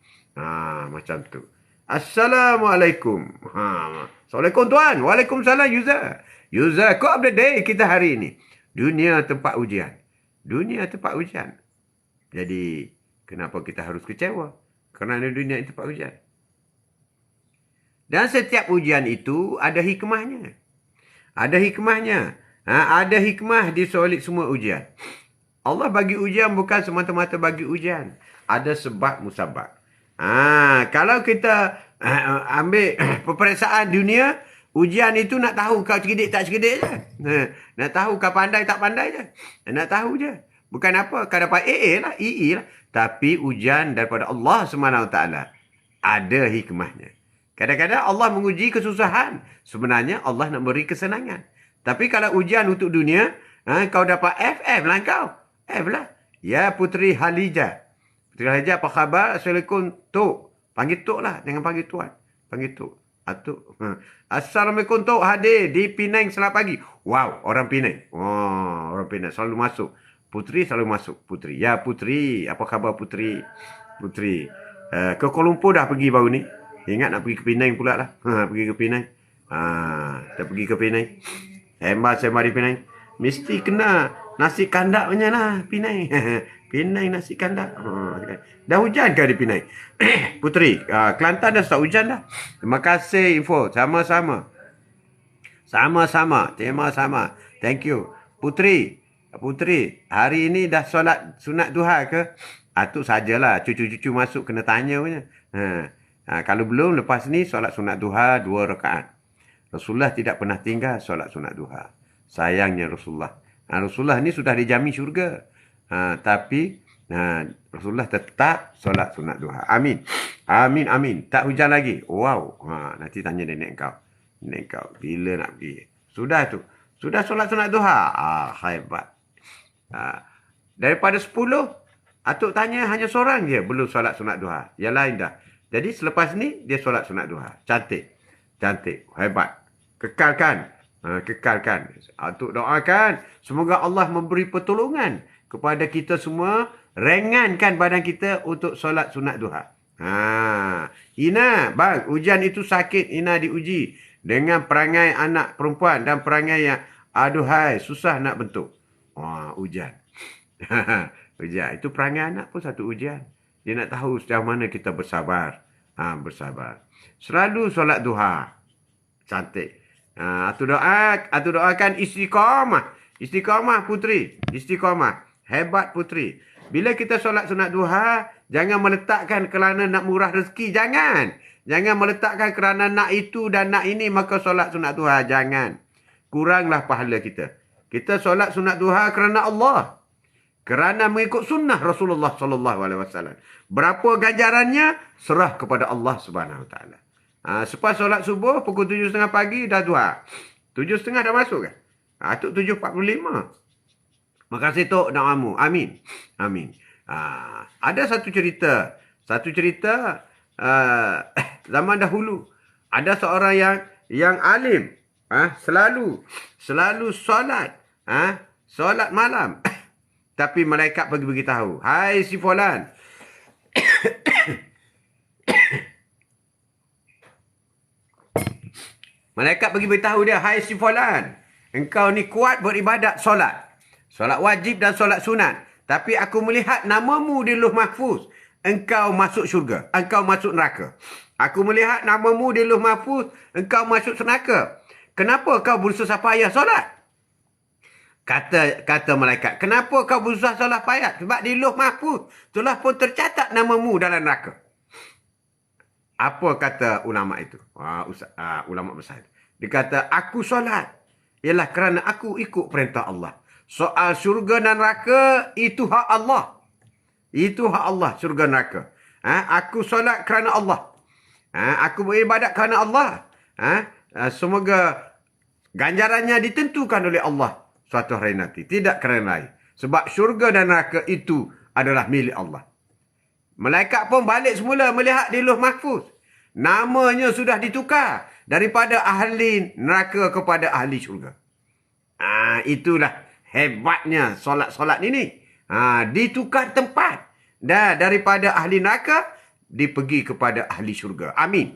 S1: Macam tu. Assalamualaikum. Assalamualaikum tuan. Waalaikumsalam Yuza. Yuza, kau update day kita hari ini. Dunia tempat ujian. Dunia tempat ujian. Jadi, kenapa kita harus kecewa? Kerana dunia tempat ujian. Dan setiap ujian itu ada hikmahnya. Ada hikmahnya. Ada hikmah di sebalik semua ujian. Allah bagi ujian bukan semata-mata bagi ujian. Ada sebab musabab. Kalau kita ambil peperiksaan dunia, ujian itu nak tahu kau cerdik tak cerdik je. Nak tahu kau pandai tak pandai je. Nak tahu je. Bukan apa, kau dapat AA lah, EE lah. Tapi ujian daripada Allah SWT ada hikmahnya. Kadang-kadang Allah menguji kesusahan. Sebenarnya Allah nak beri kesenangan. Tapi kalau ujian untuk dunia, kau dapat F lah kau. F lah. Ya Putri Halijah. Putri Halijah, apa khabar? Assalamualaikum Tok. Panggil Tok lah. Jangan panggil Tuan. Panggil Tok. Atuk. Assalamualaikum Tok. Hadir di Penang selamat pagi. Wow, orang Penang. Orang Penang selalu masuk. Putri selalu masuk. Putri. Ya Putri. Apa khabar Putri? Putri. Ke Kuala Lumpur dah pergi baru ni. Ingat nak pergi ke Penang pula lah. Pergi ke Penang. Kita pergi ke Penang. Sembah di Penang. Mesti kena nasi kandak punya lah Penang. Penang nasi kandak. Dah hujan ke di Penang? Putri, Kelantan dah start hujan dah. Terima kasih info. Sama-sama. Sama-sama. Sama-sama. Thank you. Putri, hari ini dah solat sunat duha ke? Tu sajalah. Cucu-cucu masuk kena tanya punya. Kalau belum, lepas ni solat sunat duha 2 rakaat. Rasulullah tidak pernah tinggal solat sunat duha. Sayangnya Rasulullah. Rasulullah ni sudah dijamin syurga. Tapi Rasulullah tetap solat sunat duha. Amin. Amin, amin. Tak hujan lagi. Wow. Nanti tanya nenek kau. Nenek kau, bila nak pergi? Sudah tu. Sudah solat sunat duha. Hebat. Daripada 10, Atuk tanya hanya seorang je belum solat sunat duha. Yang lain dah. Jadi selepas ni, dia solat sunat duha. Cantik. Cantik. Hebat. Kekalkan. Kekalkan. Atuk doakan. Semoga Allah memberi pertolongan kepada kita semua. Ringankan badan kita untuk solat sunat duha. Ina, bang, ujian itu sakit. Ina diuji dengan perangai anak perempuan dan perangai yang aduhai, susah nak bentuk. Ujian. Ujian. Itu perangai anak pun satu ujian. Dia nak tahu sejauh mana kita bersabar. Bersabar. Selalu solat duha. Cantik. Atuk doakan istiqamah. Istiqamah Putri. Istiqamah. Hebat Putri. Bila kita solat sunat duha, jangan meletakkan kerana nak murah rezeki. Jangan. Jangan meletakkan kerana nak itu dan nak ini, maka solat sunat duha. Jangan. Kuranglah pahala kita. Kita solat sunat duha kerana Allah. Kerana mengikut sunnah Rasulullah SAW. Berapa ganjarannya? Serah kepada Allah Subhanahu Wa Taala. Selepas solat subuh, pukul 7.30 pagi dah duha. 7.30 dah masuk kan? Atuk 7.45. Makasih Tok doamu. Amin. Amin. Ada satu cerita. Satu cerita zaman dahulu. Ada seorang yang alim. Selalu solat. Solat malam. Tapi malaikat pergi beritahu. Hai si Fulan. Malaikat pergi beritahu dia. Hai si Fulan. Engkau ni kuat beribadat solat. Solat wajib dan solat sunat. Tapi aku melihat namamu di Lauh Mahfuz. Engkau masuk syurga. Engkau masuk neraka. Aku melihat namamu di Lauh Mahfuz. Engkau masuk neraka. Kenapa kau bersusah payah solat? Kata malaikat. Kenapa kau bersusah payah? Sebab di Lauh Mahfuz telah pun tercatat namamu dalam neraka. Apa kata ulama itu? Ulama besar. Dia kata, aku solat. Ialah kerana aku ikut perintah Allah. Soal syurga dan neraka, itu hak Allah. Itu hak Allah, syurga neraka. Aku solat kerana Allah. Aku beribadat kerana Allah. Semoga ganjarannya ditentukan oleh Allah suatu hari nanti. Tidak kerana lain. Sebab syurga dan neraka itu adalah milik Allah. Malaikat pun balik semula melihat di Lauh Mahfuz. Namanya sudah ditukar daripada ahli neraka kepada ahli syurga. Itulah hebatnya solat-solat ini. Ditukar tempat. Daripada ahli neraka, dipergi kepada ahli syurga. Amin.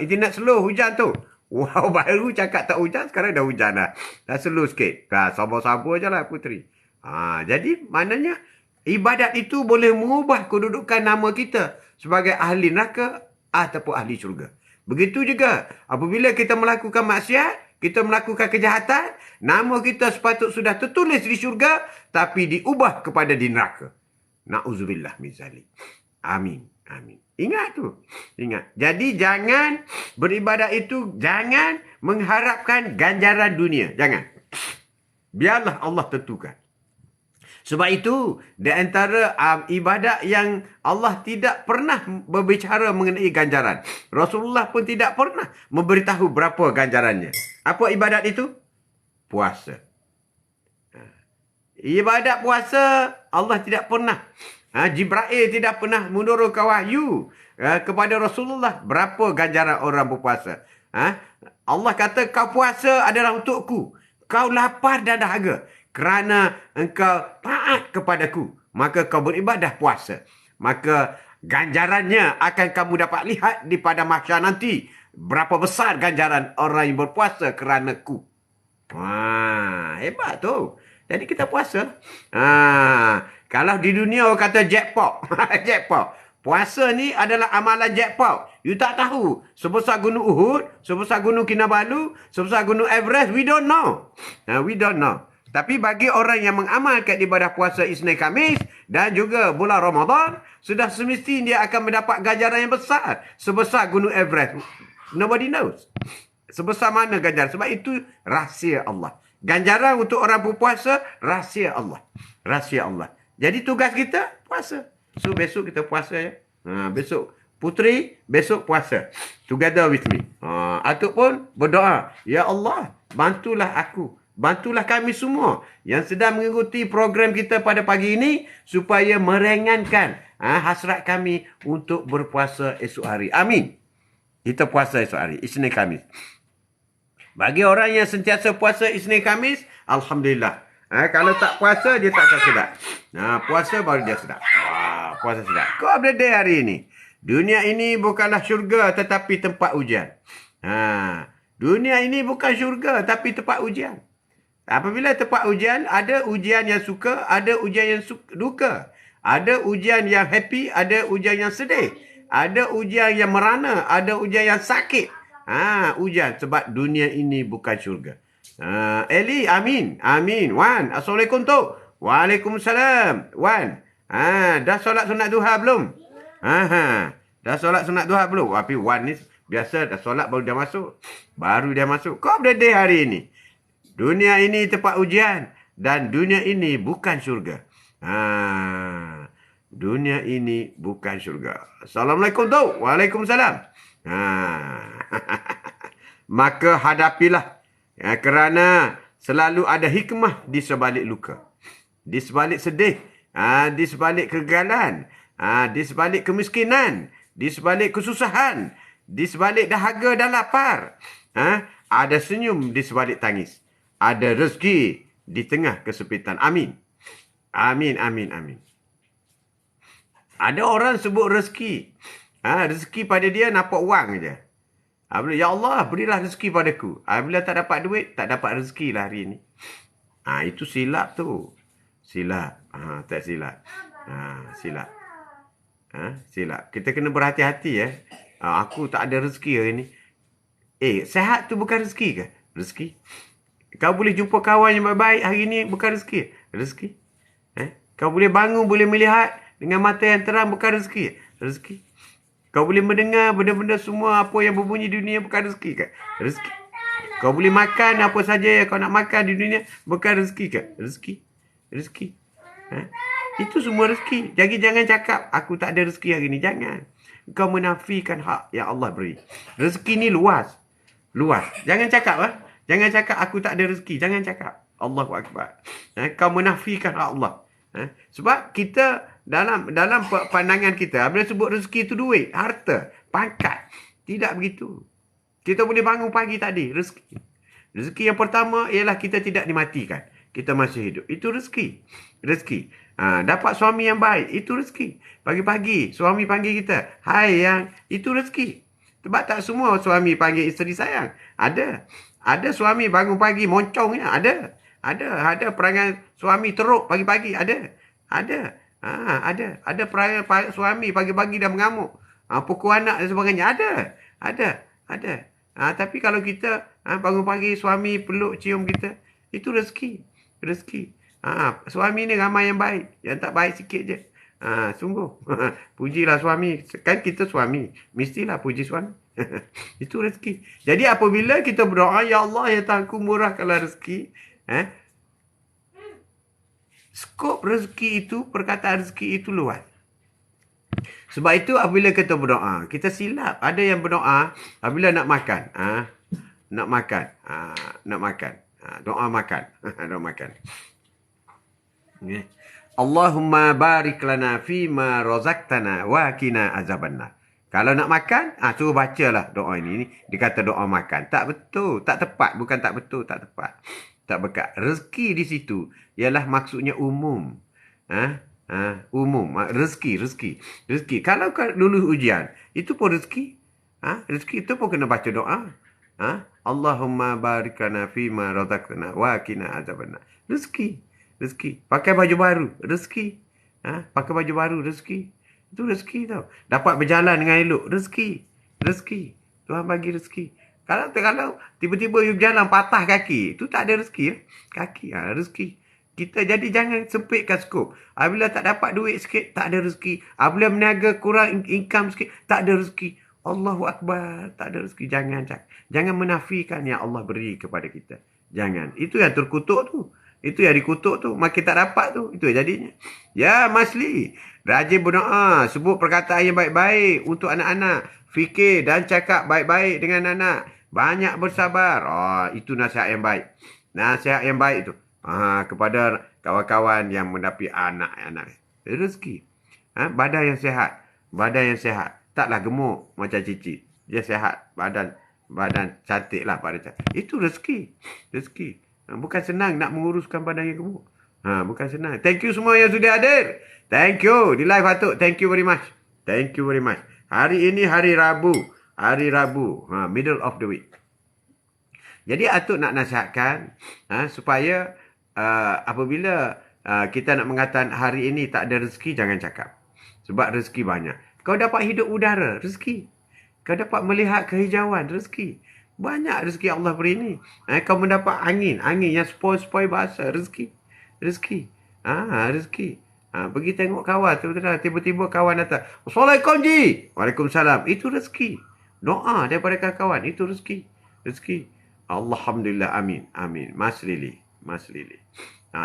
S1: Itu nak slow hujan tu. Wow, baru cakap tak hujan, sekarang dah hujan dah. Dah slow sikit. Sabar-sabar je lah puteri. Jadi, maknanya, ibadat itu boleh mengubah kedudukan nama kita sebagai ahli neraka ataupun ahli syurga. Begitu juga, apabila kita melakukan maksiat, kita melakukan kejahatan, nama kita sepatut sudah tertulis di syurga, tapi diubah kepada di neraka. Na'udzubillah min zalik. Amin. Amin. Ingat tu. Ingat. Jadi jangan beribadat itu, jangan mengharapkan ganjaran dunia. Jangan. Biarlah Allah tentukan. Sebab itu, di antara ibadat yang Allah tidak pernah berbicara mengenai ganjaran. Rasulullah pun tidak pernah memberitahu berapa ganjarannya. Apa ibadat itu? Puasa. Ibadat puasa, Allah tidak pernah. Jibril tidak pernah menurunkan wahyu kepada Rasulullah. Berapa ganjaran orang berpuasa. Allah kata, kau puasa adalah untukku. Kau lapar dan dahaga. Kerana engkau taat kepadaku, maka kau beribadah puasa. Maka ganjarannya akan kamu dapat lihat di pada mahsyar nanti. Berapa besar ganjaran orang yang berpuasa kerana ku. Hebat tu. Jadi kita puasa. Kalau di dunia orang kata jackpot. Jackpot. Puasa ni adalah amalan jackpot. You tak tahu. Sebesar gunung Uhud, sebesar gunung Kinabalu, sebesar gunung Everest, we don't know. We don't know. Tapi bagi orang yang mengamalkan ibadah puasa Isnin Khamis dan juga bulan Ramadan, sudah semestinya dia akan mendapat ganjaran yang besar. Sebesar gunung Everest. Nobody knows. Sebesar mana ganjaran. Sebab itu rahsia Allah. Ganjaran untuk orang berpuasa, rahsia Allah. Rahsia Allah. Jadi tugas kita, puasa. So besok kita puasa ya. Besok puteri, besok puasa. Together with me. Ataupun berdoa. Ya Allah, bantulah aku. Bantulah kami semua yang sedang mengikuti program kita pada pagi ini supaya meringankan hasrat kami untuk berpuasa esok hari. Amin. Kita puasa esok hari, Isnin Khamis. Bagi orang yang sentiasa puasa Isnin Khamis, alhamdulillah. Kalau tak puasa, dia tak akan sedap. Puasa baru dia sedap. Puasa sedap. Kau berada hari ini. Dunia ini bukanlah syurga tetapi tempat ujian. Dunia ini bukan syurga tapi tempat ujian. Apabila tempat ujian, ada ujian yang suka, ada ujian yang duka. Ada ujian yang happy, ada ujian yang sedih. Ada ujian yang merana, ada ujian yang sakit. Ujian sebab dunia ini bukan syurga. Eli, amin. Amin. Wan, Assalamualaikum tu. Waalaikumsalam. Wan. Dah solat sunat duha belum? Dah solat sunat duha belum? Tapi Wan ni biasa dah solat baru dia masuk. Baru dia masuk. Kau berada hari ini. Dunia ini tempat ujian. Dan dunia ini bukan syurga. Dunia ini bukan syurga. Assalamualaikum tu. Waalaikumsalam. Maka hadapilah. Kerana selalu ada hikmah di sebalik luka. Di sebalik sedih, di sebalik kegagalan, di sebalik kemiskinan, di sebalik kesusahan, di sebalik dahaga dan lapar, ada senyum di sebalik tangis. Ada rezeki di tengah kesempitan. Amin. Amin, amin, amin. Ada orang sebut rezeki. Rezeki pada dia nampak wang je. Bila, ya Allah, berilah rezeki padaku. Bila tak dapat duit, tak dapat rezeki lah hari ini. Itu silap tu. Silap. Tak silap. Silap. Silap. Kita kena berhati-hati ya. Aku tak ada rezeki hari ni. Sehat tu bukan rezeki ke? Rezeki. Kau boleh jumpa kawan yang baik-baik hari ni, bukan rezeki? Rezeki. Kau boleh bangun, boleh melihat dengan mata yang terang, bukan rezeki? Rezeki. Kau boleh mendengar benda-benda semua apa yang berbunyi di dunia, bukan rezeki ke? Rezeki. Kau boleh makan apa saja yang kau nak makan di dunia, bukan rezeki ke? Rezeki. Rezeki. Itu semua rezeki. Jadi jangan cakap, aku tak ada rezeki hari ni. Jangan. Kau menafikan hak yang Allah beri. Rezeki ni luas. Luas. Jangan cakap. Jangan cakap, aku tak ada rezeki. Jangan cakap. Allahu Akbar. Kau menafikan hak Allah. Sebab kita dalam pandangan kita, bila sebut rezeki itu duit, harta, pangkat. Tidak begitu. Kita boleh bangun pagi tadi, rezeki. Rezeki yang pertama ialah kita tidak dimatikan. Kita masih hidup. Itu rezeki. Rezeki. Dapat suami yang baik, itu rezeki. Pagi-pagi suami panggil kita, hai yang, itu rezeki. Sebab tak semua suami panggil isteri sayang. Ada suami bangun pagi moncong ya, ada perangai suami teruk pagi-pagi, ada perangai suami pagi-pagi dah mengamuk, pukul anak dan sebagainya, ada. Tapi kalau kita bangun pagi suami peluk cium kita, itu rezeki. Suami ni ramai yang baik, yang tak baik sikit je. Sungguh. Pujilah suami. Kan kita suami, mestilah puji suami. Itu rezeki. Jadi apabila kita berdoa, ya Allah, ya Tuhanku, murahkanlah rezeki. Skop rezeki itu, perkataan rezeki itu luas. Sebab itu apabila kita berdoa, kita silap. Ada yang berdoa apabila nak makan. Nak makan. Doa makan. Doa makan. Allahumma barik lana fima razaqtana wa qina azabannar. Kalau nak makan, suruh bacalah doa ini. Dia kata doa makan. Tak betul, tak tepat. Bukan tak betul, tak tepat. Tak bekat. Rezeki di situ ialah maksudnya umum. Umum. Rezeki. Kalau kau lulus ujian, itu pun rezeki. Rezeki itu pun kena baca doa. Allahumma barik lana fima razaqtana wa qina azabannar. Rezeki. Pakai baju baru, rezeki. Pakai baju baru, rezeki. Itu rezeki tau. Dapat berjalan dengan elok, rezeki. Tuhan bagi rezeki. Kalau tiba-tiba you berjalan patah kaki, itu tak ada rezeki. Kaki, rezeki. Kita jadi jangan sempitkan skop. Apabila tak dapat duit sikit, tak ada rezeki. Apabila berniaga kurang income sikit, tak ada rezeki. Allahu Akbar, tak ada rezeki. Jangan menafikan yang Allah beri kepada kita. Jangan. Itu yang terkutuk tu. Itu yang dikutuk tu. Makin tak dapat tu. Itu jadinya. Ya, Masli. Rajin berdoa. Sebut perkataan yang baik-baik untuk anak-anak. Fikir dan cakap baik-baik dengan anak. Banyak bersabar. Itu nasihat yang baik. Nasihat yang baik tu. Kepada kawan-kawan yang mendapi anak-anak. Rezeki. Badan yang sehat. Taklah gemuk macam cicit. Dia sehat. Badan cantik lah. Itu rezeki. Bukan senang nak menguruskan badan yang gemuk. Bukan senang. Thank you semua yang sudah hadir. Thank you. Di live Atuk. Thank you very much. Hari ini hari Rabu. Middle of the week. Jadi Atuk nak nasihatkan supaya apabila kita nak mengatakan hari ini tak ada rezeki, jangan cakap. Sebab rezeki banyak. Kau dapat hidup udara, rezeki. Kau dapat melihat kehijauan, rezeki. Banyak rezeki Allah beri ni. Kau mendapat angin yang spoi-spoi bahasa, rezeki. Rezeki. Pergi tengok kawan tu, tiba-tiba kawan datang. Assalamualaikum Ji. Waalaikumsalam. Itu rezeki. Doa daripada kawan, itu rezeki. Alhamdulillah, amin. Mas Lili.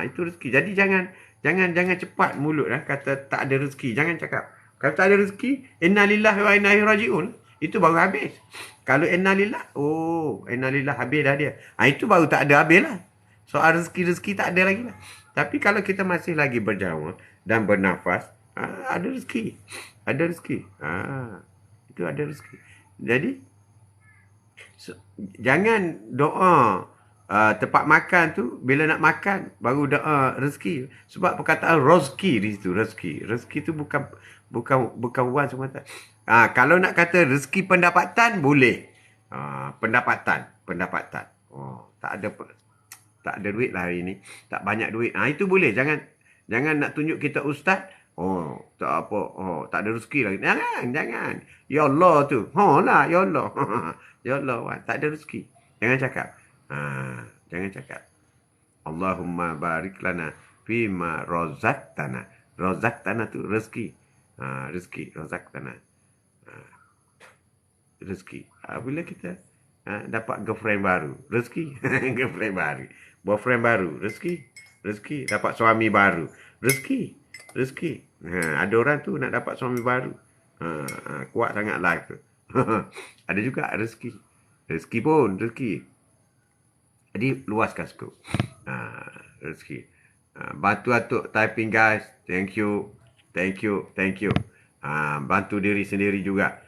S1: Itu rezeki. Jadi jangan cepat mulut kata tak ada rezeki. Jangan cakap. Kalau tak ada rezeki, inna lillahi wa inna ilaihi raji'un. Itu baru habis. Kalau innalillah, innalillah habis dah dia. Itu baru tak ada habis lah. Soal rezeki tak ada lagi lah. Tapi kalau kita masih lagi berjawa dan bernafas, ada rezeki. Ada rezeki. Itu ada rezeki. Jadi, jangan doa tempat makan tu bila nak makan baru doa rezeki. Sebab perkataan rezeki di situ, rezeki. Rezeki tu bukan wang semata. Kalau nak kata rezeki pendapatan boleh. Pendapatan. Tak ada duit lah hari ni. Tak banyak duit. Itu boleh. Jangan nak tunjuk kita ustaz. Tak apa. Tak ada rezeki lagi. Jangan. Ya Allah tu. Ya Allah. Ya Allah. Tak ada rezeki. Jangan cakap. Jangan cakap. Allahumma barik lana fima razaqtana. Razaqtana tu rezeki. Rezeki. Razaqtana. Rezeki. Bila kita dapat girlfriend baru. Rezeki. Girlfriend baru. Boyfriend baru. Rezeki. Rezeki. Dapat suami baru. Rezeki. Rezeki. Ada orang tu nak dapat suami baru. Kuat sangatlah tu. Ada juga rezeki. Rezeki pun rezeki. Jadi luaskan skop. Rezeki. Bantu Atuk typing guys. Thank you. Bantu diri sendiri juga.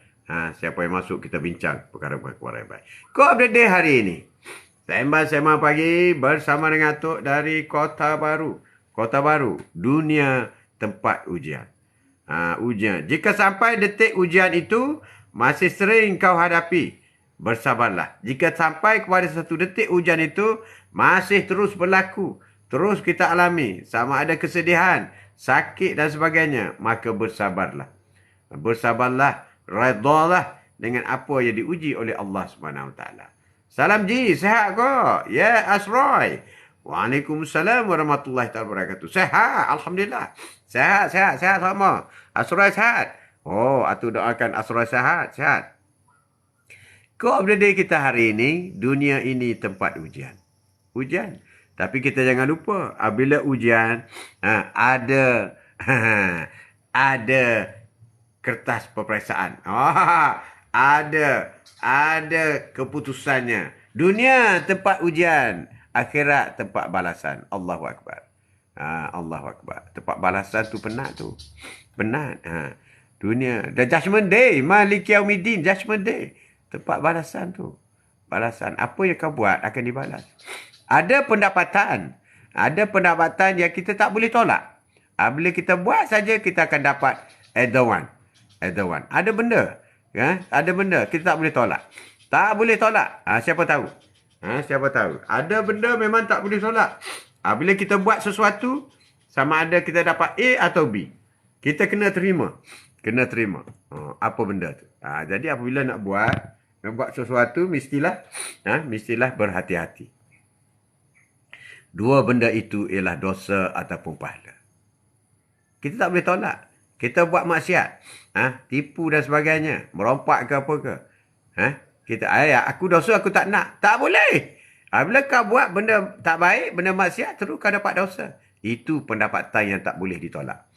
S1: Siapa yang masuk kita bincang perkara-perkara yang baik. Kau update day hari ini. Sembang-sembang pagi bersama dengan Atuk dari Kota Baru. Kota Baru, dunia tempat ujian. Ujian. Jika sampai detik ujian itu masih sering kau hadapi, bersabarlah. Jika sampai kepada satu detik ujian itu masih terus berlaku, terus kita alami, sama ada kesedihan, sakit dan sebagainya, maka bersabarlah. Bersabarlah, redalah dengan apa yang diuji oleh Allah Subhanahu Wa Taala. Salam Ji, sehat kau? Ya, Asroy. Waalaikumsalam warahmatullahi wabarakatuh. Sehat, alhamdulillah. Sehat sama. Asroy sehat. Atuk doakan Asroy sehat. Kau update kita hari ini, dunia ini tempat ujian. Ujian. Tapi kita jangan lupa, apabila ujian, ada kertas peperiksaan. Ada keputusannya. Dunia tempat ujian, akhirat tempat balasan. Allahu Akbar. Allahu Akbar. Tempat balasan tu penat tu. Penat. Dunia. The Judgment Day. Maliki Yaumiddin. Judgment Day. Tempat balasan tu. Balasan. Apa yang kau buat akan dibalas. Ada pendapatan. Ada pendapatan yang kita tak boleh tolak. Bila kita buat saja, kita akan dapat either one. Ada benda. Ada benda kita tak boleh tolak. Tak boleh tolak. Siapa tahu? Siapa tahu? Ada benda memang tak boleh tolak. Bila kita buat sesuatu, sama ada kita dapat A atau B. Kita kena terima. Apa benda tu? Jadi apabila nak buat sesuatu, mestilah berhati-hati. Dua benda itu ialah dosa ataupun pahala. Kita tak boleh tolak. Kita buat maksiat, tipu dan sebagainya, merompak ke apa ke. Kita, aku dosa, aku tak nak. Tak boleh. Bila kau buat benda tak baik, benda maksiat, terus kau dapat dosa. Itu pendapatan yang tak boleh ditolak.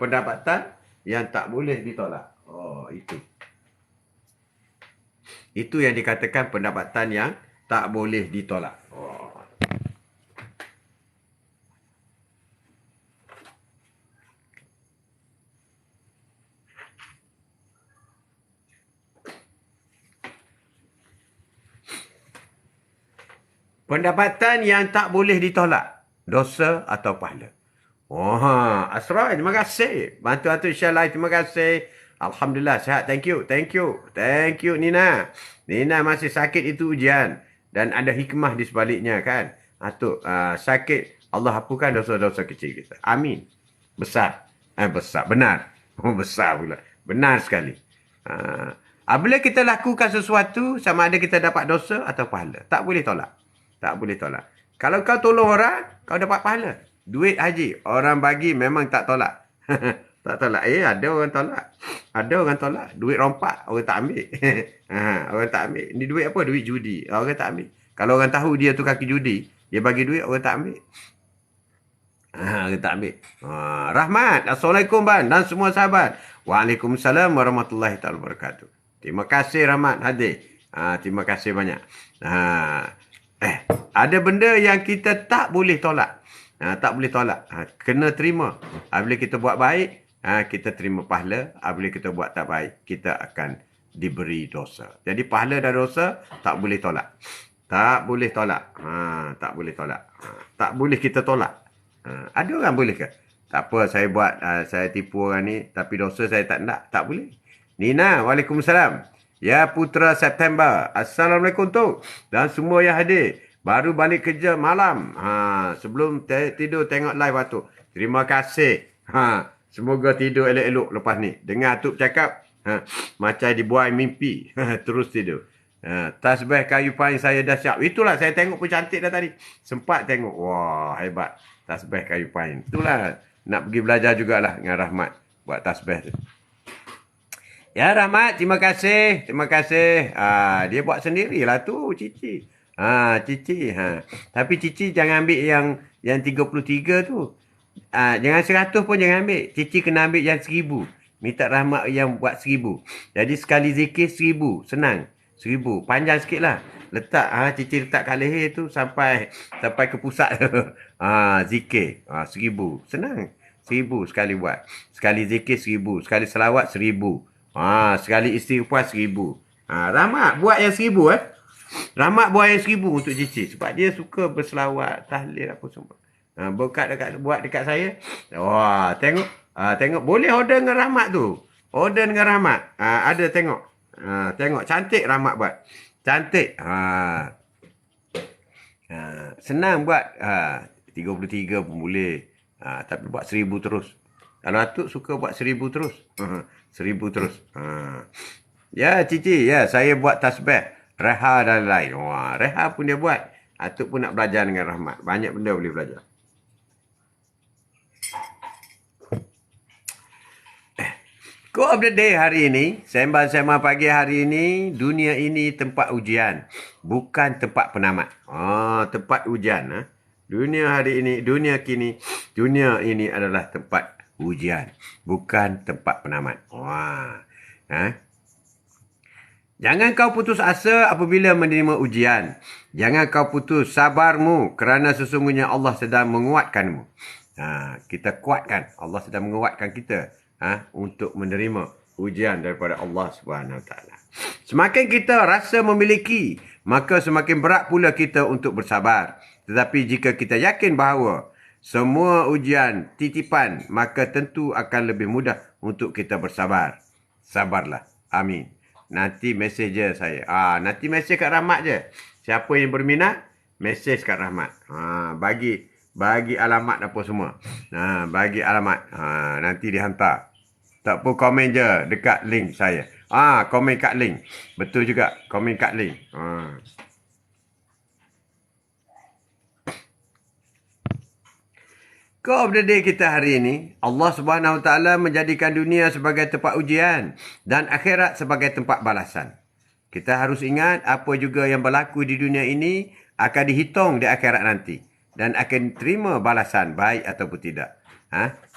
S1: Pendapatan yang tak boleh ditolak. Itu. Itu yang dikatakan pendapatan yang tak boleh ditolak. Pendapatan yang tak boleh ditolak. Dosa atau pahala. Asroy, terima kasih. Bantu Atuk share live, terima kasih. Alhamdulillah, sihat. Thank you, Nina. Nina masih sakit, itu ujian. Dan ada hikmah di sebaliknya kan. Atuk, sakit. Allah hapuskan dosa-dosa kecil kita. Amin. Besar. Besar. Benar. Besar pula. Benar sekali. Bila kita lakukan sesuatu, sama ada kita dapat dosa atau pahala. Tak boleh tolak. Kalau kau tolong orang, kau dapat pahala. Duit haji, orang bagi memang tak tolak. Tak tolak. Ada orang tolak. Duit rompak, orang tak ambil. Orang tak ambil. Ni duit apa? Duit judi. Orang tak ambil. Kalau orang tahu dia tu kaki judi, dia bagi duit, orang tak ambil. Orang tak ambil. Rahmat. Assalamualaikum ban dan semua sahabat. Waalaikumsalam warahmatullahi wabarakatuh. Terima kasih Rahmat hadir. Terima kasih banyak. Ada benda yang kita tak boleh tolak. Tak boleh tolak. Kena terima. Bila kita buat baik, kita terima pahala. Bila kita buat tak baik, kita akan diberi dosa. Jadi pahala dan dosa tak boleh tolak. Tak boleh tolak. Tak boleh tolak. Tak boleh kita tolak. Ada orang boleh ke? Tak apa, saya buat, saya tipu orang ni, tapi dosa saya tak nak. Tak boleh. Nina, Waalaikumsalam. Ya Putra September. Assalamualaikum tu. Dan semua yang hadir. Baru balik kerja malam. Sebelum tidur tengok live Atuk. Terima kasih. Semoga tidur elok-elok lepas ni. Dengar Atuk cakap, macam dibuai mimpi. Terus tidur. Tasbih kayu pain saya dah siap. Itulah saya tengok pun cantik dah tadi. Sempat tengok. Wah, hebat. Tasbih kayu pain. Itulah. Nak pergi belajar jugalah dengan Rahmat. Buat tasbih tu. Ya Rahmat, terima kasih. Terima kasih. Dia buat sendirilah tu, Cici. Cici. Tapi Cici jangan ambil yang 33 tu. Jangan 100 pun jangan ambil. Cici kena ambil yang 1000. Minta Rahmat yang buat 1000. Jadi sekali zikir 1000. Senang. 1000. Panjang sikit lah. Letak, Cici letak kat leher tu sampai ke pusat. Zikir. 1000. Senang. 1000 sekali buat. Sekali zikir 1000. Sekali selawat 1000. Sekali istighfar 1000. Rahmat buat yang 1000 Rahmat buat yang 1000 untuk Cici. Sebab dia suka berselawat, tahlil apa semua. Buat dekat saya. Wah, tengok. Tengok. Boleh order dengan Rahmat tu. Order dengan Rahmat. Ada tengok. Tengok. Cantik Rahmat buat. Cantik. Senang buat. 33 pun boleh. Tapi buat 1000 terus. Kalau Atuk suka buat 1000 terus. 1000 terus. Ya, Cici. Ya, saya buat tasbih. Reha dan lain. Wah, Reha pun dia buat. Atuk pun nak belajar dengan Rahmat. Banyak benda boleh belajar. Quote of the day hari ini, sembang-sembang pagi hari ini, dunia ini tempat ujian, bukan tempat penamat. Tempat ujian. Dunia hari ini, dunia kini, dunia ini adalah tempat ujian, bukan tempat penamat. Jangan kau putus asa apabila menerima ujian. Jangan kau putus sabarmu kerana sesungguhnya Allah sedang menguatkanmu. Kita kuatkan. Allah sedang menguatkan kita. Untuk menerima ujian daripada Allah Subhanahu Wa Taala. Semakin kita rasa memiliki, maka semakin berat pula kita untuk bersabar. Tetapi jika kita yakin bahawa semua ujian titipan, maka tentu akan lebih mudah untuk kita bersabar. Sabarlah. Amin. Nanti mesej je saya. Nanti mesej kat Rahmat je. Siapa yang berminat, mesej kat Rahmat. Bagi alamat apa semua. Bagi alamat. Nanti dihantar. Tak apa, komen je dekat link saya. Komen kat link. Betul juga, komen kat link. Quote of the day kita hari ini, Allah Subhanahu Wa Taala menjadikan dunia sebagai tempat ujian dan akhirat sebagai tempat balasan. Kita harus ingat apa juga yang berlaku di dunia ini akan dihitung di akhirat nanti dan akan terima balasan baik ataupun tidak.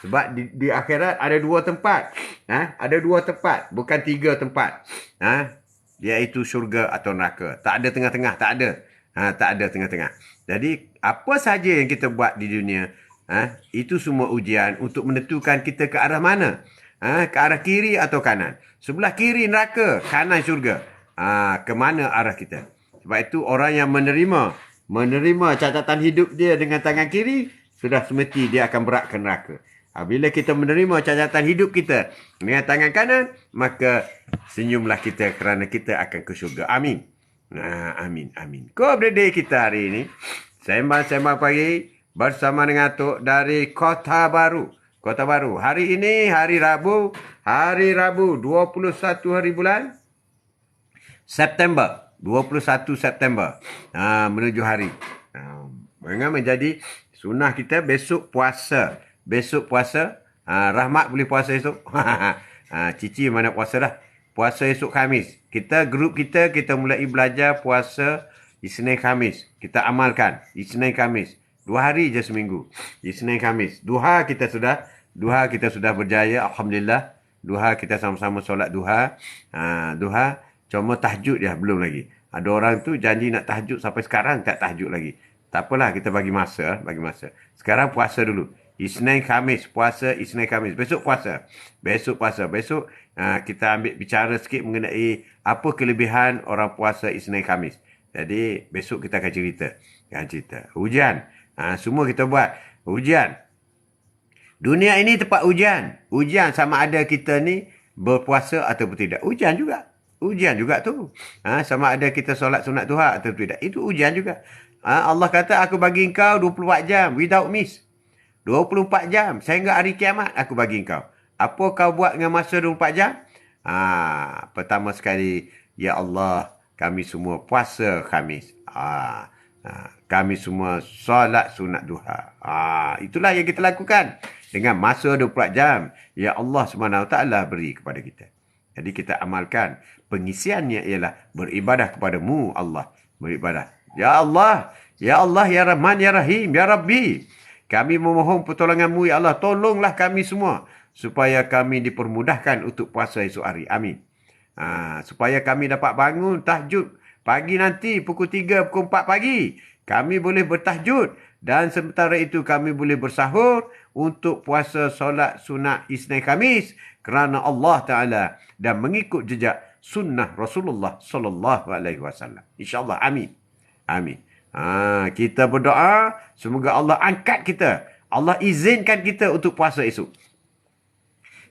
S1: Sebab di akhirat ada 2 tempat. Ada 2 tempat, bukan 3 tempat. Iaitu syurga atau neraka. Tak ada tengah-tengah, tak ada. Tak ada tengah-tengah. Jadi apa saja yang kita buat di dunia, itu semua ujian untuk menentukan kita ke arah mana. Ke arah kiri atau kanan. Sebelah kiri neraka, kanan syurga. Ke mana arah kita. Sebab itu orang yang menerima catatan hidup dia dengan tangan kiri, sudah semesti dia akan berat ke neraka. Bila kita menerima catatan hidup kita dengan tangan kanan, maka senyumlah kita kerana kita akan ke syurga. Amin. Amin. Quote of the day kita hari ini, sembang-sembang pagi bersama dengan Atuk dari Kota Baru. Kota Baru. Hari ini hari Rabu 21 hari bulan September. 21 September. Menuju hari. Menjadi sunnah kita besok puasa. Rahmat boleh puasa esok. Cici mana puasa dah. Puasa esok Khamis. Grup kita mulai belajar puasa Isnin Khamis. Kita amalkan Isnin Khamis. 2 hari je seminggu. Isnin Khamis. Duha kita sudah berjaya. Alhamdulillah. Duha kita sama-sama solat duha. Duha. Cuma tahajud dia belum lagi. Ada orang tu janji nak tahajud sampai sekarang tak tahajud lagi. Tak apalah, kita bagi masa. Sekarang puasa dulu. Isnin Khamis, puasa Isnin Khamis. Besok puasa. Besok kita ambil bicara sikit mengenai apa kelebihan orang puasa Isnin Khamis. Jadi besok kita akan cerita. Ujian. Semua kita buat. Ujian. Dunia ini tempat ujian. Ujian sama ada kita ni berpuasa ataupun tidak. Ujian juga tu. Sama ada kita solat sunat duha atau tidak. Itu ujian juga. Allah kata, aku bagi engkau 24 jam without miss. 24 jam sehingga hari kiamat aku bagi engkau. Apa kau buat dengan masa 24 jam? Pertama sekali, ya Allah, kami semua puasa Khamis. Kami semua solat sunat duha. Itulah yang kita lakukan dengan masa 24 jam. Ya Allah SWT beri kepada kita. Jadi kita amalkan. Pengisiannya ialah beribadah kepadamu Allah. Beribadah. Ya Allah, Ya Rahman, Ya Rahim, Ya Rabbi. Kami memohon pertolonganmu, Ya Allah. Tolonglah kami semua. Supaya kami dipermudahkan untuk puasa esok hari. Amin. Supaya kami dapat bangun tahajud. Pagi nanti pukul 3, pukul 4 pagi. Kami boleh bertahajud. Dan sementara itu kami boleh bersahur untuk puasa solat sunat Isnin Khamis. Kerana Allah Ta'ala. Dan mengikut jejak sunnah Rasulullah Sallallahu Alaihi Wasallam. InsyaAllah. Amin. Kita berdoa, semoga Allah angkat kita. Allah izinkan kita untuk puasa esok.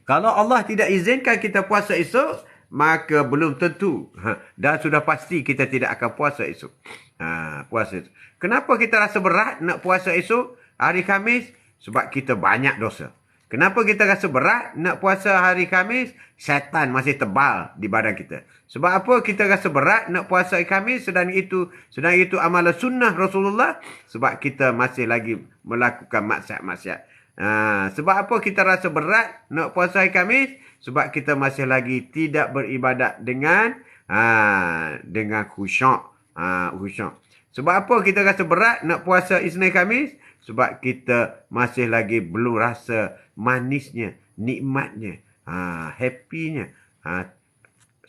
S1: Kalau Allah tidak izinkan kita puasa esok, maka belum tentu. Dan sudah pasti kita tidak akan puasa esok. Puasa esok. Kenapa kita rasa berat nak puasa esok, hari Khamis? Sebab kita banyak dosa. Kenapa kita rasa berat nak puasa hari Khamis? Syaitan masih tebal di badan kita. Sebab apa kita rasa berat nak puasa hari Khamis? Sedang itu amalan sunnah Rasulullah. Sebab kita masih lagi melakukan maksiat-maksiat. Sebab apa kita rasa berat nak puasa hari Khamis? Sebab kita masih lagi tidak beribadat dengan khusyuk. Sebab apa kita rasa berat nak puasa Isnin Khamis? Sebab kita masih lagi belum rasa manisnya, nikmatnya, happynya,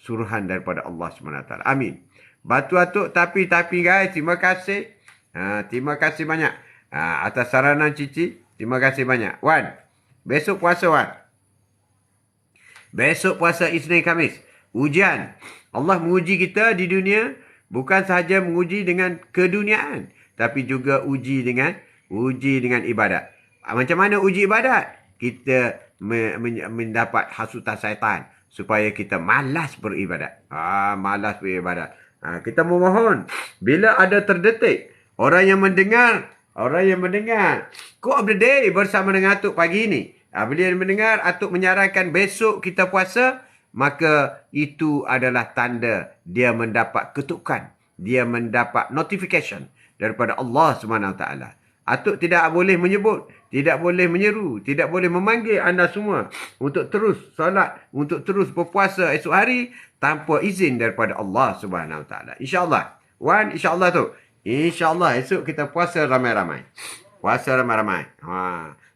S1: suruhan daripada Allah SWT. Amin. Batu-atuk tapi guys, terima kasih. Terima kasih banyak atas saranan Cici. Terima kasih banyak. Wan, besok puasa Wan. Besok puasa Isnin Khamis. Ujian. Allah menguji kita di dunia. Bukan sahaja menguji dengan keduniaan. Tapi juga uji dengan ibadat. Macam mana uji ibadat? Kita mendapat hasutan syaitan. Supaya kita malas beribadat. Malas beribadat. Kita memohon. Bila ada terdetik. Orang yang mendengar. Quote of the day bersama dengan Atuk pagi ni. Bila dia mendengar Atuk menyarankan besok kita puasa. Maka itu adalah tanda dia mendapat ketukan. Dia mendapat notification daripada Allah SWT. Atuk tidak boleh menyebut, tidak boleh menyeru, tidak boleh memanggil anda semua untuk terus solat, untuk terus berpuasa esok hari tanpa izin daripada Allah SWT. InsyaAllah. Wan, insyaAllah tu. InsyaAllah esok kita puasa ramai-ramai.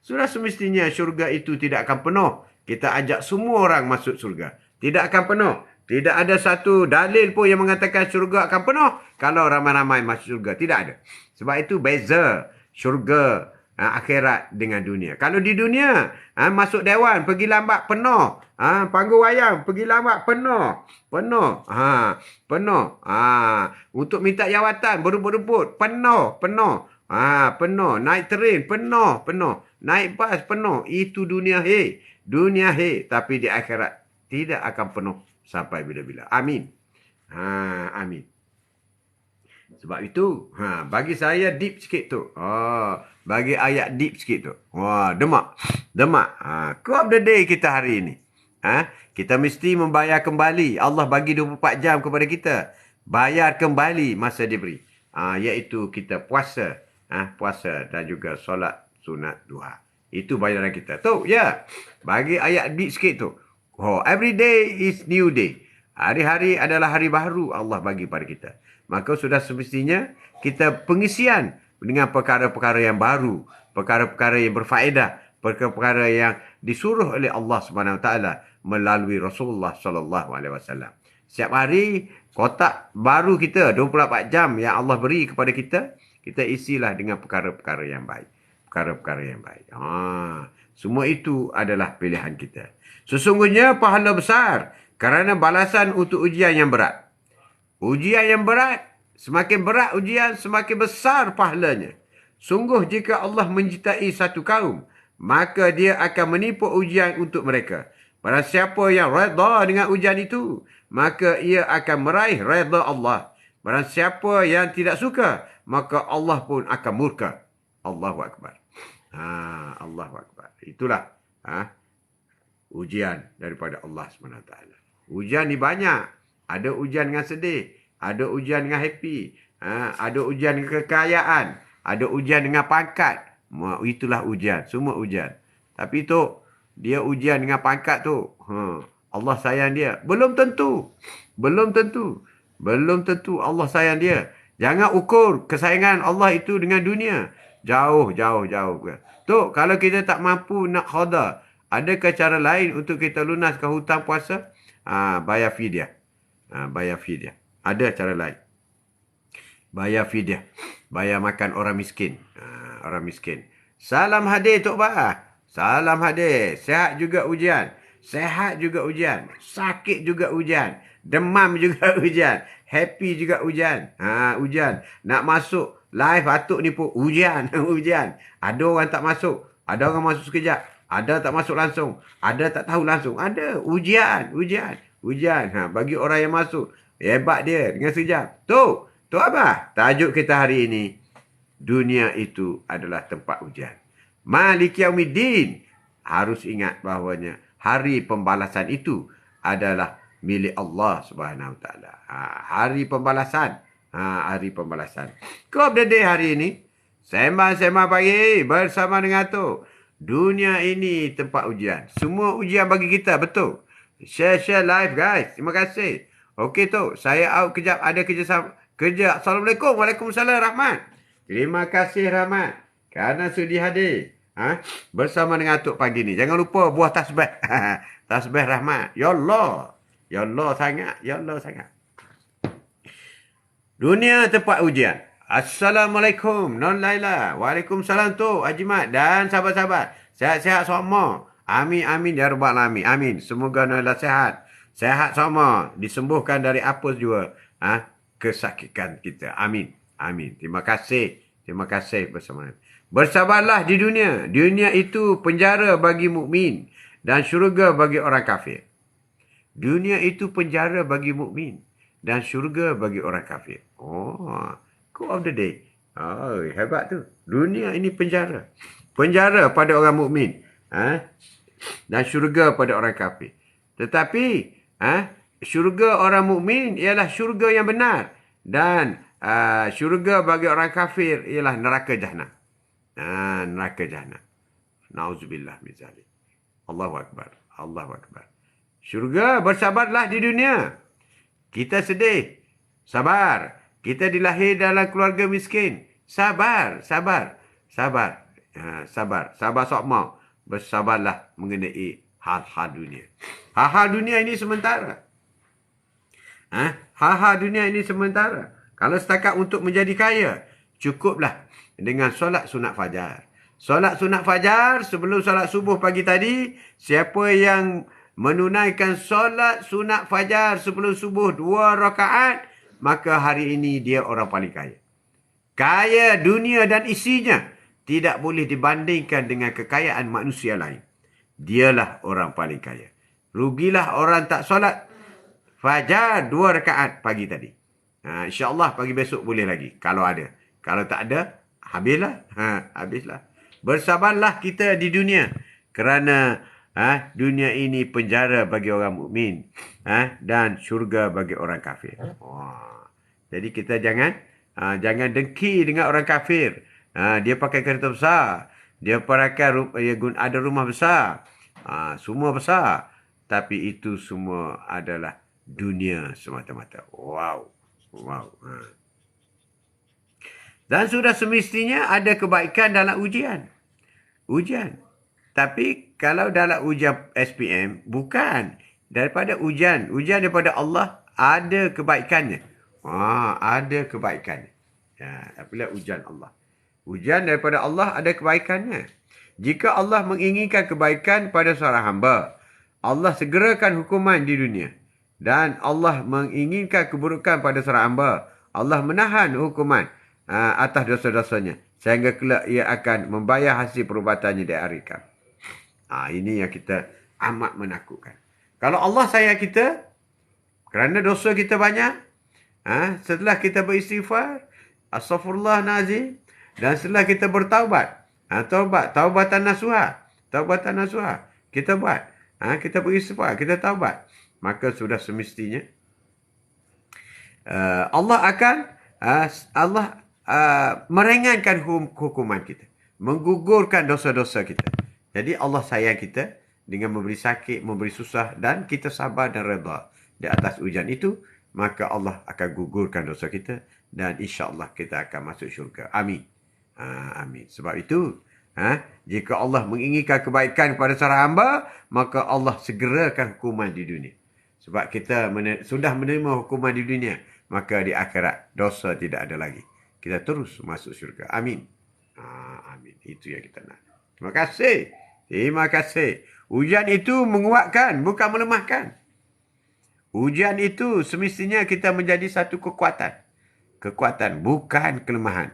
S1: Sudah semestinya syurga itu tidak akan penuh. Kita ajak semua orang masuk syurga. Tidak akan penuh. Tidak ada satu dalil pun yang mengatakan syurga akan penuh kalau ramai-ramai masuk syurga. Tidak ada. Sebab itu beza syurga akhirat dengan dunia. Kalau di dunia, masuk dewan, pergi lambat, penuh. Panggung wayang, pergi lambat, penuh. Penuh. Untuk minta jawatan, berebut-rebut, penuh. Penuh. Naik tren, penuh. Naik bas, penuh. Itu dunia, Dunia, tapi di akhirat tidak akan penuh sampai bila-bila. Amin. Amin. Sebab itu, bagi saya deep sikit tu. Bagi ayat deep sikit tu. Demak. Quote of the day kita hari ini. Kita mesti membayar kembali. Allah bagi 24 jam kepada kita. Bayar kembali masa diberi. Iaitu kita puasa. Puasa dan juga solat sunat duha. Itu bayaran kita. Tu, bagi ayat deep sikit tu. Every day is new day. Hari-hari adalah hari baru Allah bagi pada kita. Maka sudah semestinya kita pengisian dengan perkara-perkara yang baru. Perkara-perkara yang berfaedah. Perkara-perkara yang disuruh oleh Allah SWT melalui Rasulullah SAW. Setiap hari, kotak baru kita, 24 jam yang Allah beri kepada kita. kita isilah dengan perkara-perkara yang baik. Perkara-perkara yang baik. Semua itu adalah pilihan kita. Sesungguhnya pahala besar kerana balasan untuk ujian yang berat. Ujian yang berat, semakin berat ujian, semakin besar pahalanya. Sungguh jika Allah mencintai satu kaum, maka dia akan menipu ujian untuk mereka. Barang siapa yang redha dengan ujian itu, maka ia akan meraih redha Allah. Barang siapa yang tidak suka, maka Allah pun akan murka. Allahu Akbar. Allahu Akbar. Itulah ujian daripada Allah SWT. Ujian ni banyak. Ada ujian dengan sedih. Ada ujian dengan happy. Ada ujian dengan kekayaan. Ada ujian dengan pangkat. Itulah ujian. Semua ujian. Tapi tu, dia ujian dengan pangkat tu. Allah sayang dia. Belum tentu. Belum tentu. Belum tentu Allah sayang dia. Jangan ukur kesayangan Allah itu dengan dunia. Jauh. Tu, kalau kita tak mampu nak khada, adakah cara lain untuk kita lunaskan hutang puasa? Bayar fidyah. Bayar fidyah. Ada cara lain. Bayar fidyah. Bayar makan orang miskin. Orang miskin. Salam hadir Tok Bah. Salam hadir. Sehat juga ujian. Sehat juga ujian. Sakit juga ujian. Demam juga ujian. Happy juga ujian. Ujian. Nak masuk live Atuk ni pun ujian. Ujian. Ada orang tak masuk. Ada orang masuk sekejap. Ada tak masuk langsung. Ada tak tahu langsung. Ada. Ujian. Bagi orang yang masuk. Hebat dia. Dengan sekejap. Tu apa? Tajuk kita hari ini. Dunia itu adalah tempat ujian. Maliki Yaumiddin. Harus ingat bahawanya hari pembalasan itu adalah milik Allah Subhanahu Wa Taala. Hari pembalasan. Hari pembalasan. Kau berdiri hari ini. Sembang-sembang pagi bersama dengan tu. Dunia ini tempat ujian. Semua ujian bagi kita. Betul. Share live guys. Terima kasih. Okey tu. Saya out kejap. Ada kerja. Assalamualaikum. Waalaikumsalam Rahmat. Terima kasih Rahmat. Kerana sudi hadir. Bersama dengan Atuk pagi ni. Jangan lupa buah tasbih. Tasbih Rahmat. Ya Allah. Ya Allah sangat. Ya Allah sangat. Dunia tempat ujian. Assalamualaikum Non Laila. Waalaikumsalam tu Haji Mat dan sahabat-sahabat. Sehat-sehat semua. Amin ya rabbal alamin. Amin. Semoga Non Laila sehat. Sehat semua. Disembuhkan dari apa jua kesakitan kita. Amin. Terima kasih. Terima kasih bersama. Bersabarlah di dunia. Dunia itu penjara bagi mukmin dan syurga bagi orang kafir. Dunia itu penjara bagi mukmin dan syurga bagi orang kafir. Quote of the day. Hebat tu. Dunia ini penjara. Penjara pada orang mukmin, dan syurga pada orang kafir. Tetapi syurga orang mukmin ialah syurga yang benar dan syurga bagi orang kafir ialah neraka jahanam. Neraka jahanam. Nauzubillah min zalik. Allahu akbar. Allahu akbar. Syurga, bersabarlah di dunia. Kita sedih. Sabar. Kita dilahir dalam keluarga miskin. Sabar. Sabar sokmau. Bersabarlah mengenai hal-hal dunia. Hal-hal dunia ini sementara. Hal-hal dunia ini sementara. Kalau setakat untuk menjadi kaya, cukuplah dengan solat sunat fajar. Solat sunat fajar sebelum solat subuh pagi tadi, siapa yang menunaikan solat sunat fajar sebelum subuh 2 rakaat, maka hari ini dia orang paling kaya. Kaya dunia dan isinya tidak boleh dibandingkan dengan kekayaan manusia lain. Dialah orang paling kaya. Rugilah orang tak solat fajar 2 rakaat pagi tadi. InsyaAllah pagi besok boleh lagi. Kalau ada. Kalau tak ada, habislah. Habislah. Bersabarlah kita di dunia. Kerana dunia ini penjara bagi orang mukmin, dan syurga bagi orang kafir. Jadi kita jangan dengki dengan orang kafir. Dia pakai kereta besar, dia ada rumah besar, semua besar, tapi itu semua adalah dunia semata-mata. Wow. Dan sudah semestinya ada kebaikan dalam ujian. Tapi kalau dalam ujian SPM, bukan. Daripada ujian daripada Allah, ada kebaikannya. Ada kebaikannya. Ya, apabila ujian Allah. Ujian daripada Allah ada kebaikannya. Jika Allah menginginkan kebaikan pada seorang hamba, Allah segerakan hukuman di dunia. Dan Allah menginginkan keburukan pada seorang hamba, Allah menahan hukuman atas dosa-dosanya. Sehingga kelak ia akan membayar hasil perbuatannya di hari kiamat. Ini yang kita amat menakutkan. Kalau Allah sayang kita, kerana dosa kita banyak, setelah kita beristighfar, astaghfirullah nazim, dan setelah kita bertaubat, taubatan nasuha, kita buat, kita beristighfar, kita taubat, maka sudah semestinya Allah akan meringankan hukuman kita, menggugurkan dosa-dosa kita. Jadi Allah sayang kita dengan memberi sakit, memberi susah, dan kita sabar dan redha di atas ujian itu, maka Allah akan gugurkan dosa kita dan insya-Allah kita akan masuk syurga. Amin. Amin. Sebab itu, jika Allah menginginkan kebaikan kepada seorang hamba, maka Allah segerakan hukuman di dunia. Sebab kita sudah menerima hukuman di dunia, maka di akhirat dosa tidak ada lagi. Kita terus masuk syurga. Amin. Amin. Itu yang kita nak. Terima kasih. Terima kasih. Ujian itu menguatkan, bukan melemahkan. Ujian itu semestinya kita menjadi satu kekuatan. Kekuatan, bukan kelemahan.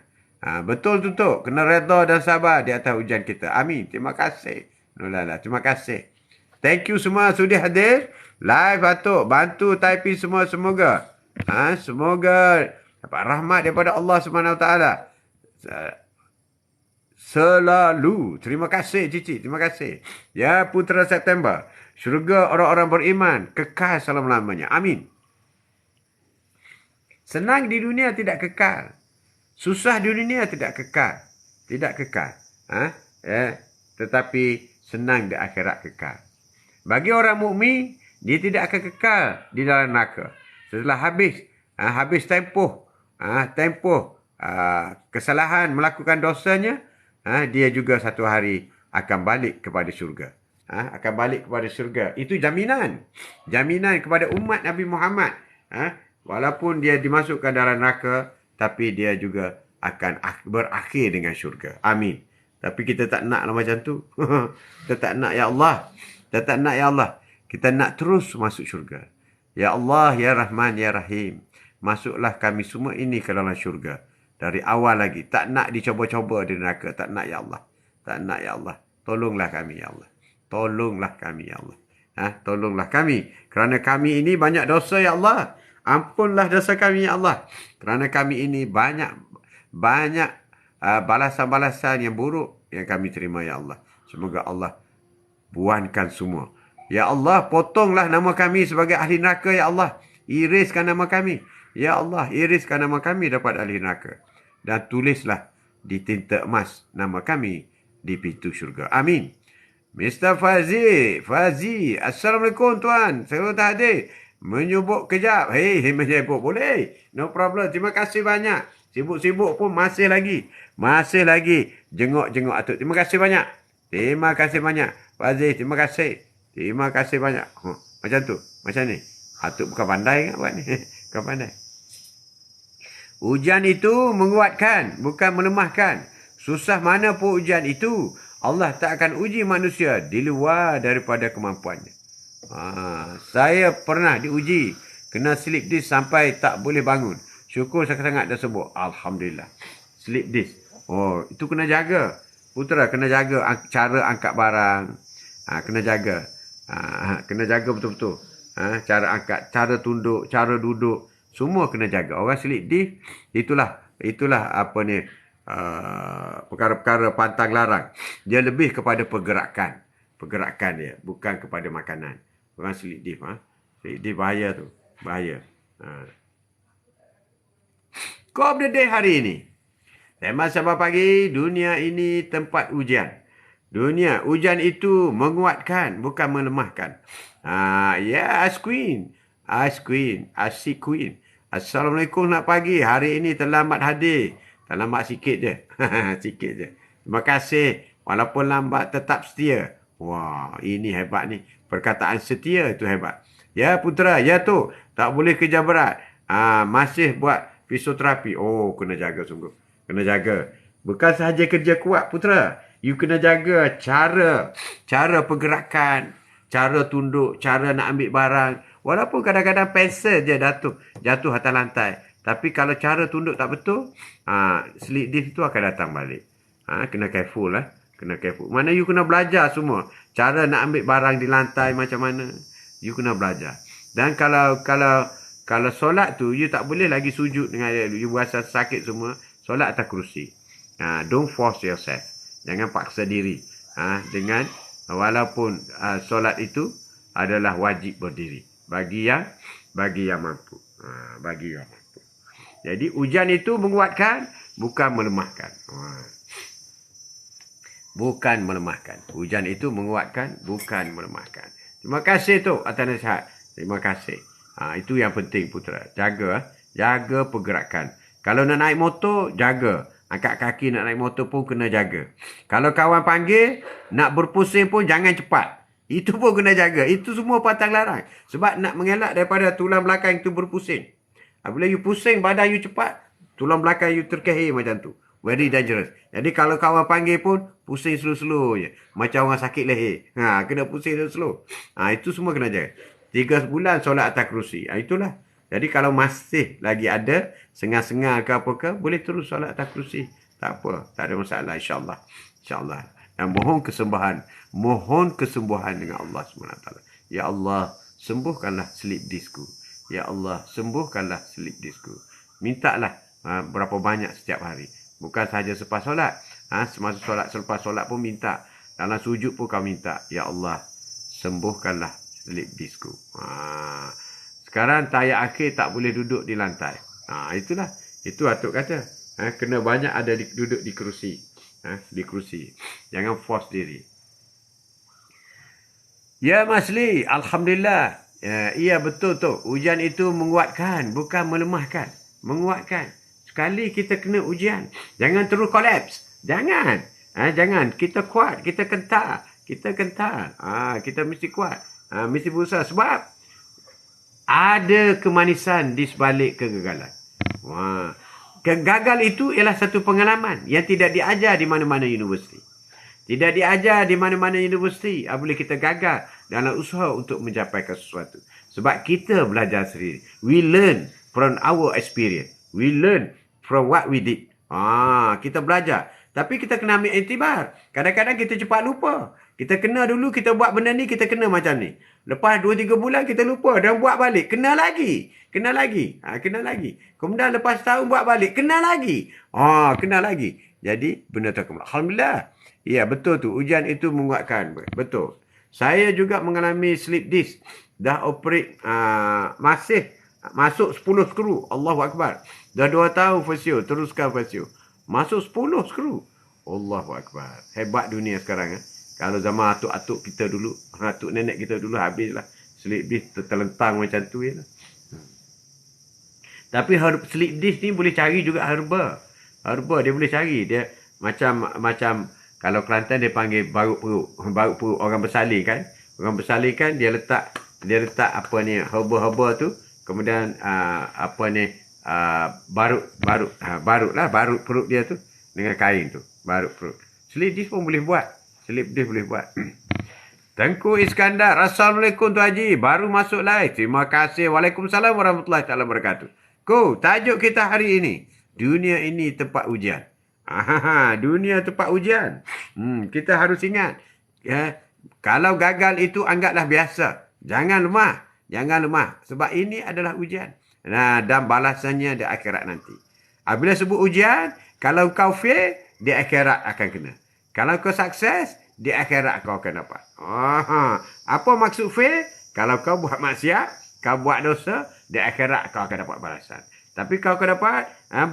S1: Betul tutup. Kena redha dan sabar di atas ujian kita. Amin. Terima kasih. Nolala. Terima kasih. Thank you semua sudi hadir. Live Atuk. Bantu typing semua. Semoga. Semoga dapat rahmat daripada Allah SWT. Selalu. Terima kasih Cici. Terima kasih. Ya Putera September. Syurga orang-orang beriman. Kekal selama-lamanya. Amin. Senang di dunia tidak kekal. Susah di dunia tidak kekal. Tidak kekal. Tetapi senang di akhirat kekal. Bagi orang mukmin, dia tidak akan kekal di dalam neraka. Setelah habis tempoh kesalahan melakukan dosanya, dia juga satu hari akan balik kepada syurga. Akan balik kepada syurga. Itu jaminan. Jaminan kepada umat Nabi Muhammad. Walaupun dia dimasukkan dalam neraka, tapi dia juga akan berakhir dengan syurga. Amin. Tapi kita tak naklah macam tu. Kita tak nak, ya Allah. Kita tak nak, ya Allah. Kita nak terus masuk syurga. Ya Allah, ya Rahman, ya Rahim. Masuklah kami semua ini ke dalam syurga. Dari awal lagi. Tak nak dicoba-coba di neraka. Tak nak, ya Allah. Tak nak, ya Allah. Tolonglah kami, ya Allah. Tolonglah kami, ya Allah. Tolonglah kami. Kerana kami ini banyak dosa, ya Allah. Ampunlah dosa kami, ya Allah. Kerana kami ini banyak balasan-balasan yang buruk yang kami terima, ya Allah. Semoga Allah buankan semua. Ya Allah, potonglah nama kami sebagai ahli neraka, ya Allah. Iriskan nama kami. Ya Allah, iriskan nama kami dapat ahli neraka. Dan tulislah di tinta emas nama kami di pintu syurga. Amin. Mr. Fazi. Assalamualaikum tuan. Saya tak hadir. Menyebut kejap. Menyebut boleh. No problem. Terima kasih banyak. Sibuk-sibuk pun masih lagi. Masih lagi. Jenguk-jenguk Atuk. Terima kasih banyak. Terima kasih banyak. Fazi, terima kasih. Terima kasih banyak. Macam tu. Macam ni. Atuk bukan pandai kan buat ni. Bukan pandai. Ujian itu menguatkan. Bukan melemahkan. Susah mana pun ujian itu, Allah tak akan uji manusia di luar daripada kemampuannya. Saya pernah diuji. Kena slip disc sampai tak boleh bangun. Syukur sangat-sangat dah sembuh. Alhamdulillah. Slip disc. Itu kena jaga. Putera, kena jaga cara angkat barang. Kena jaga. Kena jaga betul-betul. Cara angkat, cara tunduk, cara duduk. Semua kena jaga. Orang slip disc, itulah apa ni, perkara-perkara pantang larang. Dia lebih kepada pergerakan dia, bukan kepada makanan. Orang slip disc, slip disc bahaya tu, bahaya. Quote of the day hari ini. Tema Sabah Pagi, dunia ini tempat ujian. Ujian itu menguatkan, bukan melemahkan. Ask Queen. Assalamualaikum nak pagi. Hari ini terlambat hadir. Terlambat sikit je. Sikit je. Terima kasih. Walaupun lambat tetap setia. Wah, ini hebat ni. Perkataan setia itu hebat. Ya Putera, ya tu. Tak boleh kerja berat. Masih buat fisioterapi. Oh, kena jaga sungguh. Kena jaga. Bukan sahaja kerja kuat, Putra. You kena jaga cara pergerakan, cara tunduk, cara nak ambil barang. Walaupun kadang-kadang pensel je jatuh atas lantai. Tapi kalau cara tunduk tak betul, slip disc tu akan datang balik. Kena careful lah. Kena careful. Mana you kena belajar semua. Cara nak ambil barang di lantai macam mana. You kena belajar. Dan kalau solat tu, you tak boleh lagi sujud dengan you berasa sakit semua. Solat atas kerusi. Don't force yourself. Jangan paksa diri. Dengan walaupun solat itu adalah wajib berdiri. Bagi yang mampu. Bagi yang mampu. Jadi ujian itu menguatkan, bukan melemahkan. Bukan melemahkan. Ujian itu menguatkan, bukan melemahkan. Terima kasih tu atas nasihat. Terima kasih. Itu yang penting, Putra. Jaga pergerakan. Kalau nak naik motor, jaga. Angkat kaki nak naik motor pun kena jaga. Kalau kawan panggil, nak berpusing pun jangan cepat. Itu pun kena jaga. Itu semua pantang larang. Sebab nak mengelak daripada tulang belakang itu berpusing. Bila you pusing, badan you cepat, tulang belakang you terkehir macam tu. Very dangerous. Jadi kalau kawan panggil pun, pusing slow-slow je. Macam orang sakit leher. Kena pusing slow. Itu semua kena jaga. 3 bulan solat atas kerusi. Itulah. Jadi kalau masih lagi ada sengal-sengal ke apa ke, boleh terus solat atas kerusi. Tak apa. Tak ada masalah, insyaAllah. InsyaAllah. Dan mohon kesembuhan. Mohon kesembuhan dengan Allah SWT. Ya Allah, sembuhkanlah slip disku. Ya Allah, sembuhkanlah slip disku. Mintalah berapa banyak setiap hari. Bukan sahaja selepas solat. Semasa solat, selepas solat pun minta. Dalam sujud pun kau minta. Ya Allah, sembuhkanlah slip disku. Sekarang tayak akhir tak boleh duduk di lantai. Itulah. Itu Atuk kata. Kena banyak ada duduk di kerusi. Di kerusi. Jangan force diri. Ya Mas Lee, Alhamdulillah. Iya betul tu. Ujian itu menguatkan, bukan melemahkan. Menguatkan. Sekali kita kena ujian, jangan terus collapse. Jangan. Jangan. Kita kuat, kita kental. Kita kental. Kita mesti kuat. Mesti berusaha. Sebab ada kemanisan di sebalik kegagalan. Gagal itu ialah satu pengalaman yang tidak diajar di mana-mana universiti. Tidak diajar di mana-mana universiti. Boleh kita gagal dalam usaha untuk mencapai sesuatu. Sebab kita belajar sendiri. We learn from our experience. We learn from what we did. Kita belajar. Tapi kita kena ambil iktibar. Kadang-kadang kita cepat lupa. Kita kena dulu, kita buat benda ni, kita kena macam ni. Lepas 2-3 bulan kita lupa dan buat balik. Kena lagi. Kena lagi. Kena lagi. Kemudian lepas tahun buat balik. Kena lagi. Kena lagi. Jadi benda tu kembali. Alhamdulillah. Ya, betul tu. Ujian itu menguatkan. Betul. Saya juga mengalami slip disc. Dah operate, masih masuk 10 skru. Allahu Akbar. Dah 2 tahun fasio. Teruskan fasio. Masuk 10 skru. Allahu Akbar. Hebat dunia sekarang. Kalau zaman atuk-atuk kita dulu, atuk nenek kita dulu, habislah. Slip disc terlentang macam tu. Tapi slip disc ni boleh cari juga herba. Herba dia boleh cari. Dia macam kalau Kelantan dia panggil barut perut. Barut perut orang bersalin kan. Orang bersalin kan dia letak apa ni herba-herba tu. Kemudian barut perut dia tu dengan kain tu. Barut perut. Slip disc pun boleh buat. Slip disc boleh buat. Tengku Iskandar. Assalamualaikum Tuan Haji. Baru masuk live. Terima kasih. Waalaikumsalam warahmatullahi wabarakatuh. Tajuk kita hari ini. Dunia ini tempat ujian. Dunia tempat ujian. Kita harus ingat. Kalau gagal itu anggaplah biasa. Jangan lemah. Jangan lemah. Sebab ini adalah ujian. Dan balasannya di akhirat nanti. Bila sebut ujian, kalau kau fail, di akhirat akan kena. Kalau kau sukses, di akhirat kau akan dapat. Apa maksud fail? Kalau kau buat maksiat, kau buat dosa, di akhirat kau akan dapat balasan. Tapi kau akan dapat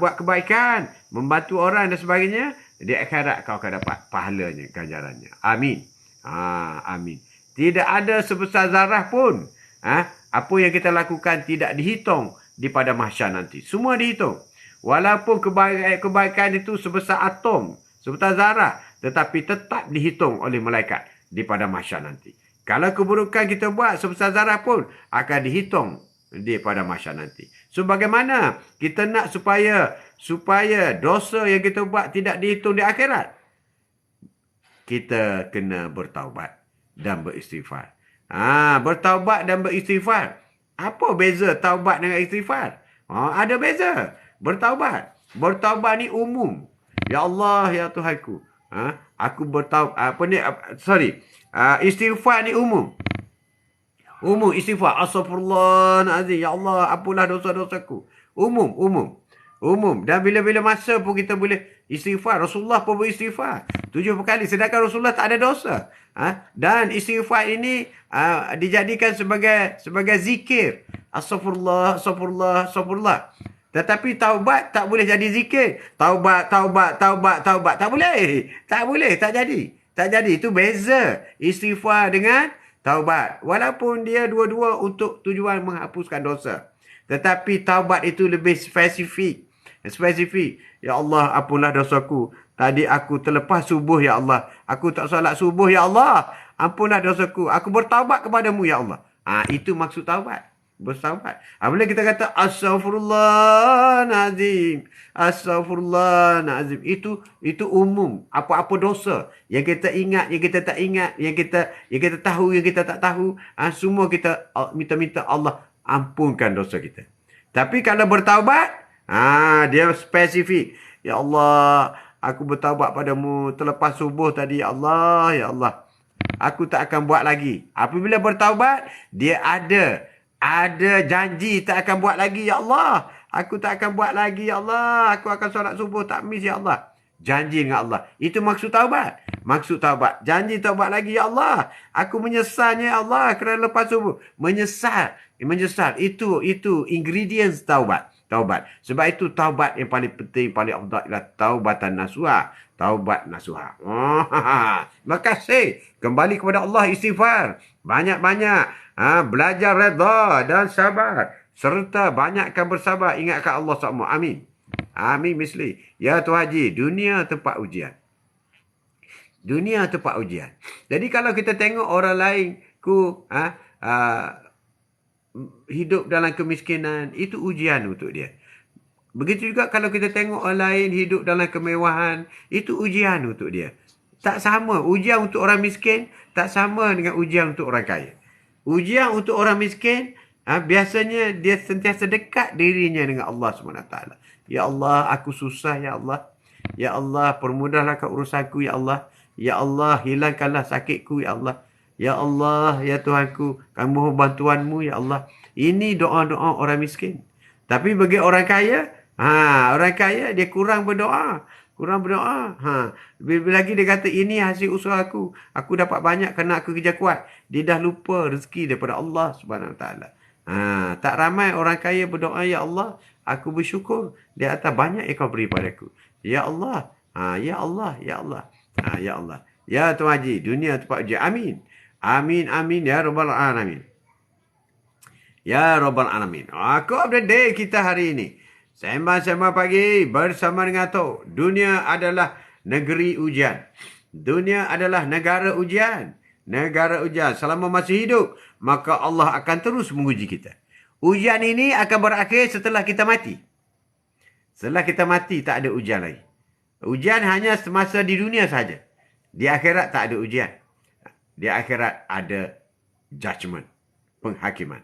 S1: buat kebaikan, membantu orang dan sebagainya, di akhirat kau akan dapat pahalanya, ganjarannya. Amin. Amin. Tidak ada sebesar zarah pun. Apa yang kita lakukan tidak dihitung di pada mahsyar nanti. Semua dihitung. Walaupun kebaikan itu sebesar atom, sebesar zarah, tetapi tetap dihitung oleh malaikat di pada mahsyar nanti. Kalau keburukan kita buat sebesar zarah pun akan dihitung di pada mahsyar nanti. So bagaimana kita nak supaya dosa yang kita buat tidak dihitung di akhirat? Kita kena bertaubat dan beristighfar. Bertaubat dan beristighfar. Apa beza taubat dengan istighfar? Ada beza. Bertaubat. Bertaubat ni umum. Ya Allah, ya Tuhanku. Aku bertaubat. Istighfar ni umum. Umum istighfar. Astaghfirullahaladzim. Ya Allah, ampunlah dosa-dosaku. Umum. Dan bila-bila masa pun kita boleh istighfar. Rasulullah pun beristighfar 7 kali. Sedangkan Rasulullah tak ada dosa. Dan istighfar ini dijadikan sebagai zikir. Astaghfirullah. Tetapi taubat tak boleh jadi zikir. Taubat. Tak boleh. Tak jadi. Itu beza istighfar dengan taubat. Walaupun dia dua-dua untuk tujuan menghapuskan dosa. Tetapi taubat itu lebih spesifik. Ya Allah, ampunlah dosaku. Tadi aku terlepas subuh, ya Allah. Aku tak solat subuh, ya Allah. Ampunlah dosaku. Aku bertaubat kepadamu, ya Allah. Itu maksud taubat. Bertaubat. Bila kita kata Astaghfirullahaladzim. Itu umum. Apa-apa dosa yang kita ingat, yang kita tak ingat, yang kita tahu, yang kita tak tahu. Semua kita minta Allah ampunkan dosa kita. Tapi kalau bertaubat, dia spesifik. Ya Allah, aku bertaubat padamu terlepas subuh tadi. Ya Allah. Aku tak akan buat lagi. Apabila bertaubat, dia ada janji tak akan buat lagi. Ya Allah, aku tak akan buat lagi. Ya Allah, aku akan solat subuh tak miss. Ya Allah. Janji dengan Allah. Itu maksud taubat. Janji taubat lagi. Ya Allah, aku menyesalnya, ya Allah, kerana lepas subuh. Menyesal. Itu ingredients taubat. Sebab itu taubat yang paling penting, paling afdal ialah taubatan nasuha. Taubat nasuha. Terima kasih. Kembali kepada Allah, istighfar. Banyak-banyak. Belajar redha dan sabar. Serta banyakkan bersabar. Ingatkan Allah semua. Amin. Amin misli. Ya Tuan Haji, dunia tempat ujian. Jadi kalau kita tengok orang lain hidup dalam kemiskinan, itu ujian untuk dia. Begitu juga kalau kita tengok orang lain hidup dalam kemewahan, itu ujian untuk dia. Tak sama. Ujian untuk orang miskin tak sama dengan ujian untuk orang kaya. Ujian untuk orang miskin, biasanya dia sentiasa dekat dirinya dengan Allah SWT. Ya Allah, aku susah, ya Allah. Ya Allah, permudahlah urusanku, ya Allah. Ya Allah, hilangkanlah sakitku, ya Allah. Ya Allah, ya Tuhanku, kami mohon bantuanmu, ya Allah. Ini doa-doa orang miskin. Tapi bagi orang kaya, dia kurang berdoa. Bila lagi dia kata, ini hasil usaha aku. Aku dapat banyak kerana aku kerja kuat. Dia dah lupa rezeki daripada Allah SWT. Tak ramai orang kaya berdoa, ya Allah, aku bersyukur di atas banyak yang kau beri padaku. Ya Allah. Ya Allah. Ya Allah. Ya Tuan Haji, dunia tempat ujian. Amin, ya Rabbal Alamin. Ya Rabbal Alamin. Aku update kita hari ini. Sembang-sembang pagi bersama dengan Atok. Dunia adalah negeri ujian. Dunia adalah negara ujian. Selama masih hidup, maka Allah akan terus menguji kita. Ujian ini akan berakhir setelah kita mati. Setelah kita mati, tak ada ujian lagi. Ujian hanya semasa di dunia saja. Di akhirat tak ada ujian. Di akhirat ada judgment, penghakiman.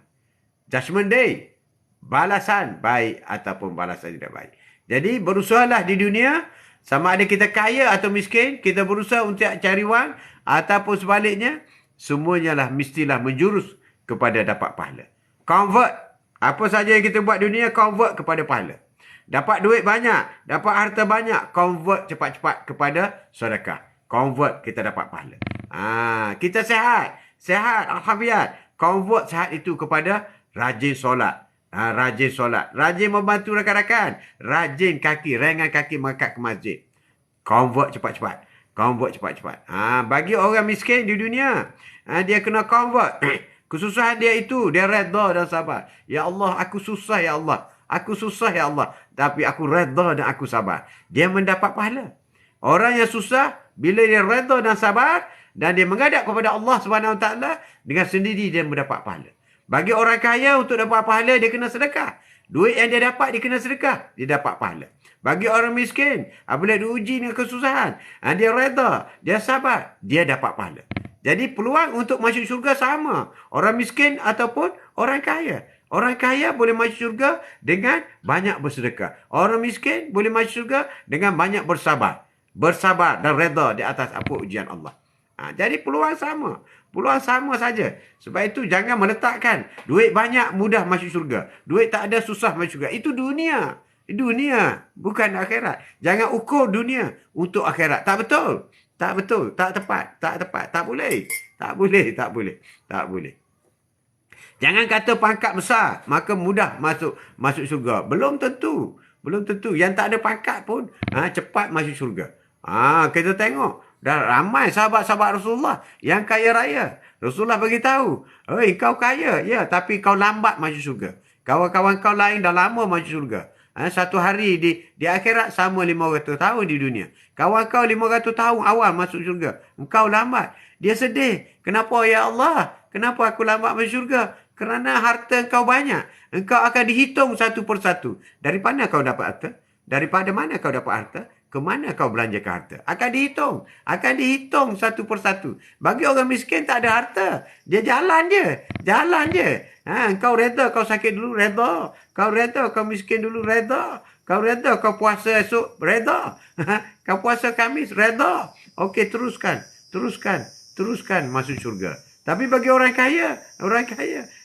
S1: Judgment day, balasan baik ataupun balasan tidak baik. Jadi berusahalah di dunia, sama ada kita kaya atau miskin, kita berusaha untuk cari wang ataupun sebaliknya, semuanya lah mestilah menjurus kepada dapat pahala. Convert, apa saja yang kita buat dunia, convert kepada pahala. Dapat duit banyak, dapat harta banyak, convert cepat-cepat kepada sedekah. Convert, kita dapat pahala. Kita sehat, alhamdulillah. Convert sehat itu kepada rajin solat. Rajin membantu rakan-rakan. Rajin rengan kaki mengangkat ke masjid. Convert cepat-cepat. Bagi orang miskin di dunia, dia kena convert. Kesusahan dia itu, dia redha dan sabar. Ya Allah, aku susah, ya Allah. Tapi aku redha dan aku sabar. Dia mendapat pahala. Orang yang susah, bila dia redha dan sabar, dan dia menghadap kepada Allah SWT, dengan sendiri dia mendapat pahala. Bagi orang kaya untuk dapat pahala, dia kena sedekah. Duit yang dia dapat, dia kena sedekah. Dia dapat pahala. Bagi orang miskin, apabila diuji dengan kesusahan, dia reda, dia sabar, dia dapat pahala. Jadi peluang untuk masuk syurga sama. Orang miskin ataupun orang kaya. Orang kaya boleh masuk syurga dengan banyak bersedekah. Orang miskin boleh masuk syurga dengan banyak bersabar. Bersabar dan reda di atas apa ujian Allah. Jadi peluang sama. Peluang sama saja. Sebab itu jangan meletakkan duit banyak mudah masuk syurga. Duit tak ada susah masuk syurga. Itu dunia. Dunia. Bukan akhirat. Jangan ukur dunia untuk akhirat. Tak betul. Tak betul. Tak tepat. Tak tepat. Tak boleh. Tak boleh. Tak boleh. Tak boleh. Jangan kata pangkat besar, maka mudah masuk syurga. Belum tentu. Belum tentu. Yang tak ada pangkat pun cepat masuk syurga. Kita tengok. Dah ramai sahabat-sahabat Rasulullah yang kaya raya. Rasulullah beritahu, kau kaya. Ya, tapi kau lambat masuk syurga. Kawan-kawan kau lain dah lama masuk syurga. Satu hari di akhirat sama 500 tahun di dunia. Kawan kau 500 tahun awal masuk syurga. Engkau lambat. Dia sedih. Kenapa ya Allah? Kenapa aku lambat masuk syurga? Kerana harta engkau banyak. Engkau akan dihitung satu persatu. Dari mana kau dapat harta? Daripada mana kau dapat harta? Ke mana kau belanjakan harta? Akan dihitung. Akan dihitung satu persatu. Bagi orang miskin tak ada harta. Dia jalan je. Jalan je. Kau reda kau sakit dulu, reda. Kau reda kau miskin dulu, reda. Kau reda kau puasa esok, reda. Kau puasa Khamis, reda. Okey, teruskan. Teruskan masuk syurga. Tapi bagi orang kaya,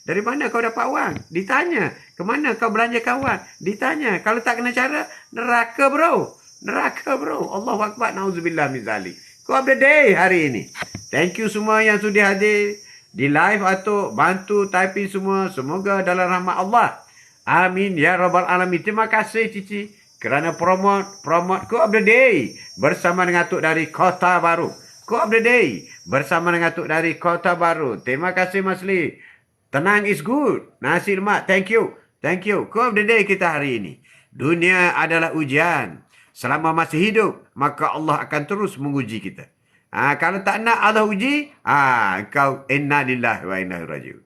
S1: dari mana kau dapat wang? Ditanya. Ke mana kau belanjakan wang? Ditanya. Kalau tak kena cara, neraka bro. Neraka bro. Allahu Akbar. Na'udzubillah min zalik. Kau update hari ini. Thank you semua yang sudah hadir di live atau bantu typing semua. Semoga dalam rahmat Allah. Amin ya rabbal alamin. Terima kasih Cici kerana promote Quote of the Day bersama dengan Tok dari Kota Baru. Quote of the Day bersama dengan Tok dari Kota Baru. Terima kasih Mas Lee. Tenang is good. Nasi lemak. Thank you. Quote of the Day kita hari ini. Dunia adalah ujian. Selama masih hidup, maka Allah akan terus menguji kita. Kalau tak nak Allah uji, kau inna lillahi wa inna ilaihi raji'un.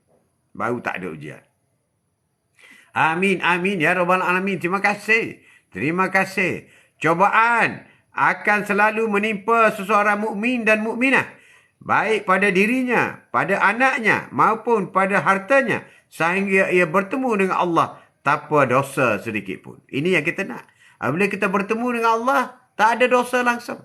S1: Baru tak ada ujian. Amin ya rabbal alamin. Terima kasih. Cobaan akan selalu menimpa seseorang mukmin dan mukminah, baik pada dirinya, pada anaknya maupun pada hartanya, sehingga ia bertemu dengan Allah tanpa dosa sedikit pun. Ini yang kita nak. Bila kita bertemu dengan Allah, tak ada dosa langsung.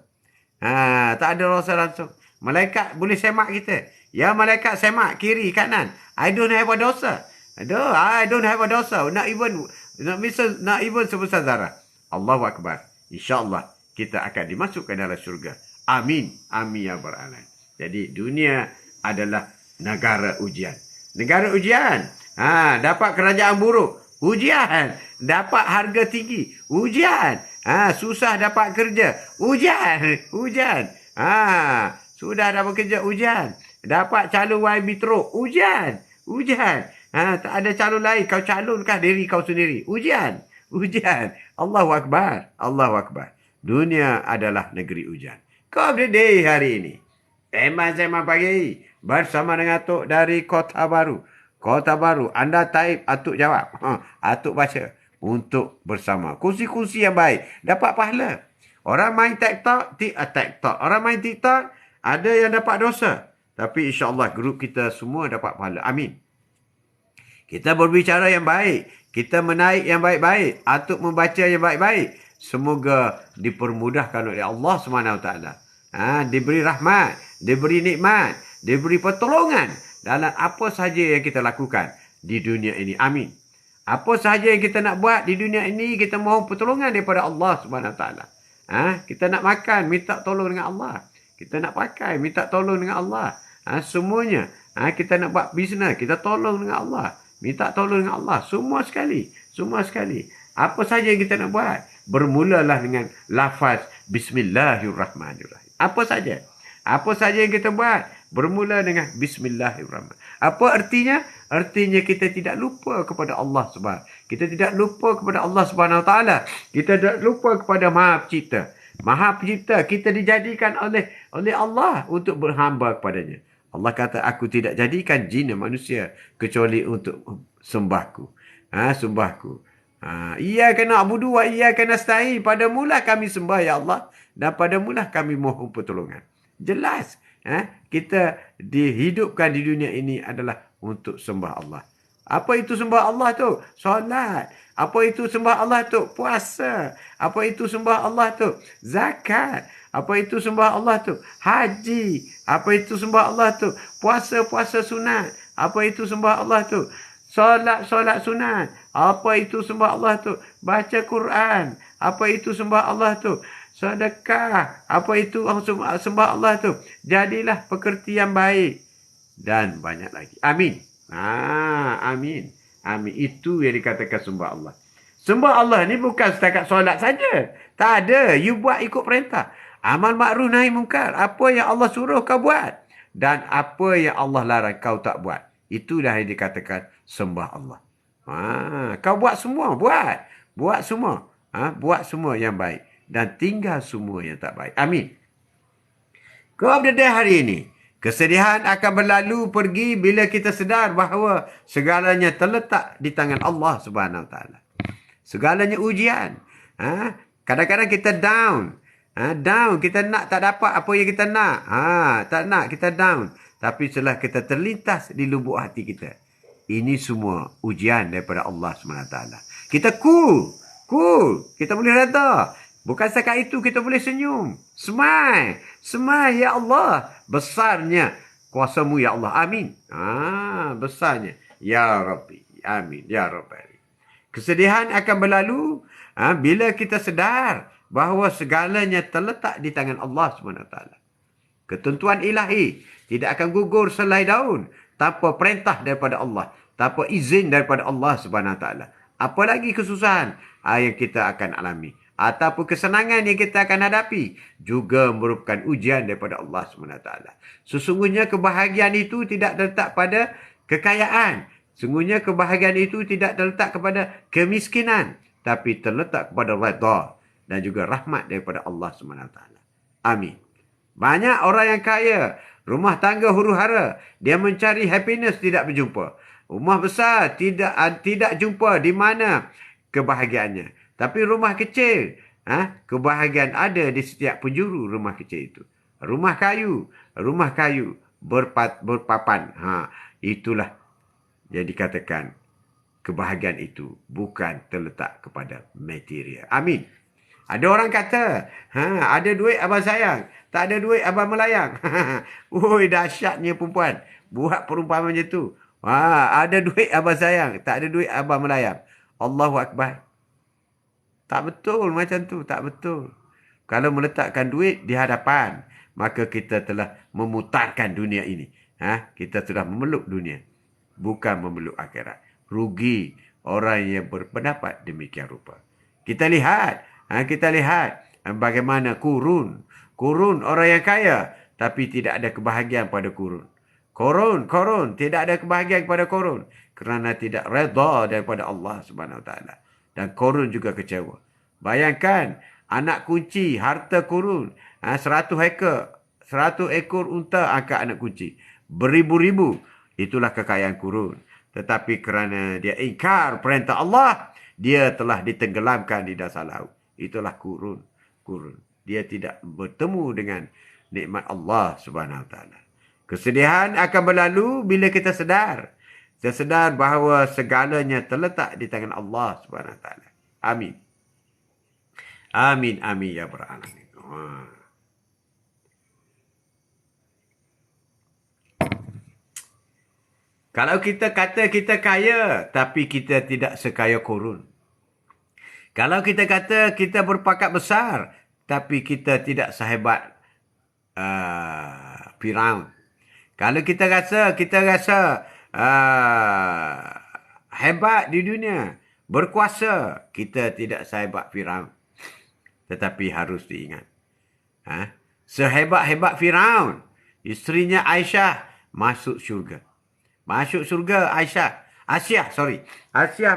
S1: Tak ada dosa langsung. Malaikat boleh semak kita. Ya, malaikat semak kiri kanan. I don't have a dosa. I don't have a dosa. Not even sebesar zarah. Allahu Akbar. InsyaAllah kita akan dimasukkan dalam syurga. Amin. Amin ya rabbal alamin. Jadi dunia adalah negara ujian. Negara ujian. Dapat kerajaan buruk. Ujian. Dapat harga tinggi. Ujian. Susah dapat kerja. Ujian. Sudah dapat kerja. Ujian. Dapat calon YB teruk. Ujian. Tak ada calon lain. Kau calonkan diri kau sendiri. Ujian. Allahu Akbar. Dunia adalah negeri ujian. Quote of the Day hari ini. Sembang pagi. Bersama dengan Tok dari Kota Baru. Anda type, Atuk jawab. Atuk baca. Untuk bersama. Kursi-kursi yang baik. Dapat pahala. Orang main TikTok. Orang main TikTok. Ada yang dapat dosa. Tapi insyaAllah grup kita semua dapat pahala. Amin. Kita berbicara yang baik. Kita menaik yang baik-baik. Atuk membaca yang baik-baik. Semoga dipermudahkan oleh Allah SWT. Diberi rahmat. Diberi nikmat. Diberi pertolongan. Dalam apa sahaja yang kita lakukan di dunia ini. Amin. Apa sahaja yang kita nak buat di dunia ini, kita mohon pertolongan daripada Allah SWT. Kita nak makan, minta tolong dengan Allah. Kita nak pakai, minta tolong dengan Allah. Semuanya. Kita nak buat bisnes, kita tolong dengan Allah. Minta tolong dengan Allah. Semua sekali. Apa sahaja yang kita nak buat, bermulalah dengan lafaz Bismillahirrahmanirrahim. Apa sahaja yang kita buat, bermula dengan Bismillahirrahmanirrahim. Apa artinya? Artinya kita tidak lupa kepada Allah Subhanahu. Kita tidak lupa kepada Allah Subhanahu Wa Taala. Kita tidak lupa kepada Maha Pencipta. Maha Pencipta kita dijadikan oleh Allah untuk berhamba kepadanya. Allah kata, aku tidak jadikan jin dan manusia kecuali untuk sembahku. Sembahku. Iyyaka na'budu wa iyyaka nasta'in. Padamulah kami sembah, ya Allah. Dan padamulah kami mohon pertolongan. Jelas. Kita dihidupkan di dunia ini adalah untuk sembah Allah. Apa itu sembah Allah tu? Solat. Apa itu sembah Allah tu? Puasa. Apa itu sembah Allah tu? Zakat. Apa itu sembah Allah tu? Haji. Apa itu sembah Allah tu? Puasa-puasa sunat. Apa itu sembah Allah tu? Solat sunat. Apa itu sembah Allah tu? Baca Quran. Apa itu sembah Allah tu? Sedekah. Apa itu sembah Allah tu? Jadilah pekerti yang baik. Dan banyak lagi. Amin. Amin. Amin. Itu yang dikatakan sembah Allah. Sembah Allah ni bukan setakat solat saja. Tak ada. You buat ikut perintah. Amal makruf nahi mungkar. Apa yang Allah suruh kau buat. Dan apa yang Allah larang kau tak buat. Itulah yang dikatakan sembah Allah. Kau buat semua. Buat semua. Buat semua yang baik. Dan tinggal semua yang tak baik. Amin. Kau berada hari ini. Kesedihan akan berlalu pergi bila kita sedar bahawa segalanya terletak di tangan Allah Subhanahu Wa Taala. Segalanya ujian. Kadang-kadang kita down. Down. Kita nak tak dapat apa yang kita nak. Tak nak. Kita down. Tapi setelah kita terlintas di lubuk hati kita. Ini semua ujian daripada Allah SWT. Kita cool. Kita boleh reda. Bukan setakat itu kita boleh senyum. Smile. Ya Allah. Besarnya kuasamu ya Allah. Amin. Besarnya. Ya Rabbi. Amin. Ya Rabbi. Kesedihan akan berlalu bila kita sedar bahawa segalanya terletak di tangan Allah SWT. Ketentuan ilahi tidak akan gugur selai daun tanpa perintah daripada Allah, tanpa izin daripada Allah SWT. Apa lagi kesusahan yang kita akan alami ataupun kesenangan yang kita akan hadapi juga merupakan ujian daripada Allah SWT. Sesungguhnya kebahagiaan itu tidak terletak pada kekayaan. Sesungguhnya kebahagiaan itu tidak terletak kepada kemiskinan, tapi terletak kepada redha dan juga rahmat daripada Allah SWT. Amin. Banyak orang yang kaya, rumah tangga huru-hara, dia mencari happiness tidak berjumpa. Rumah besar tidak jumpa di mana kebahagiaannya. Tapi rumah kecil, kebahagiaan ada di setiap penjuru rumah kecil itu. Rumah kayu berpapan. Itulah yang dikatakan kebahagiaan itu bukan terletak kepada material. Amin. Ada orang kata, ada duit abang sayang, tak ada duit abang melayang. Dahsyatnya perempuan. Buat perumpamaan macam tu. Ada duit abang sayang, tak ada duit abang melayang. Allahu Akbar. Tak betul macam tu, tak betul. Kalau meletakkan duit di hadapan, maka kita telah memutarkan dunia ini. Kita sudah memeluk dunia, bukan memeluk akhirat. Rugi orang yang berpendapat demikian rupa. Kita lihat bagaimana Qurun orang yang kaya, tapi tidak ada kebahagiaan pada Qurun. Korun tidak ada kebahagiaan kepada Korun kerana tidak redha daripada Allah Subhanahu Wa Taala. Dan Korun juga kecewa. Bayangkan anak kunci harta Korun, 100 ekor unta angkat anak kunci, beribu-ribu. Itulah kekayaan Korun. Tetapi kerana dia ingkar perintah Allah, dia telah ditenggelamkan di dasar laut. Itulah Korun. Dia tidak bertemu dengan nikmat Allah Subhanahu Wa Taala. Kesedihan akan berlalu bila kita sedar. Kita sedar bahawa segalanya terletak di tangan Allah Subhanahu Wa Taala. Amin. Amin ya rabbal alamin. Kalau kita kata kita kaya, tapi kita tidak sekaya Korun. Kalau kita kata kita berpakat besar, tapi kita tidak sehebat Firaun. Kalau kita rasa hebat di dunia, berkuasa, kita tidak sehebat Firaun. Tetapi harus diingat, sehebat-hebat Firaun, isterinya Aisyah masuk syurga. Masuk syurga Asyah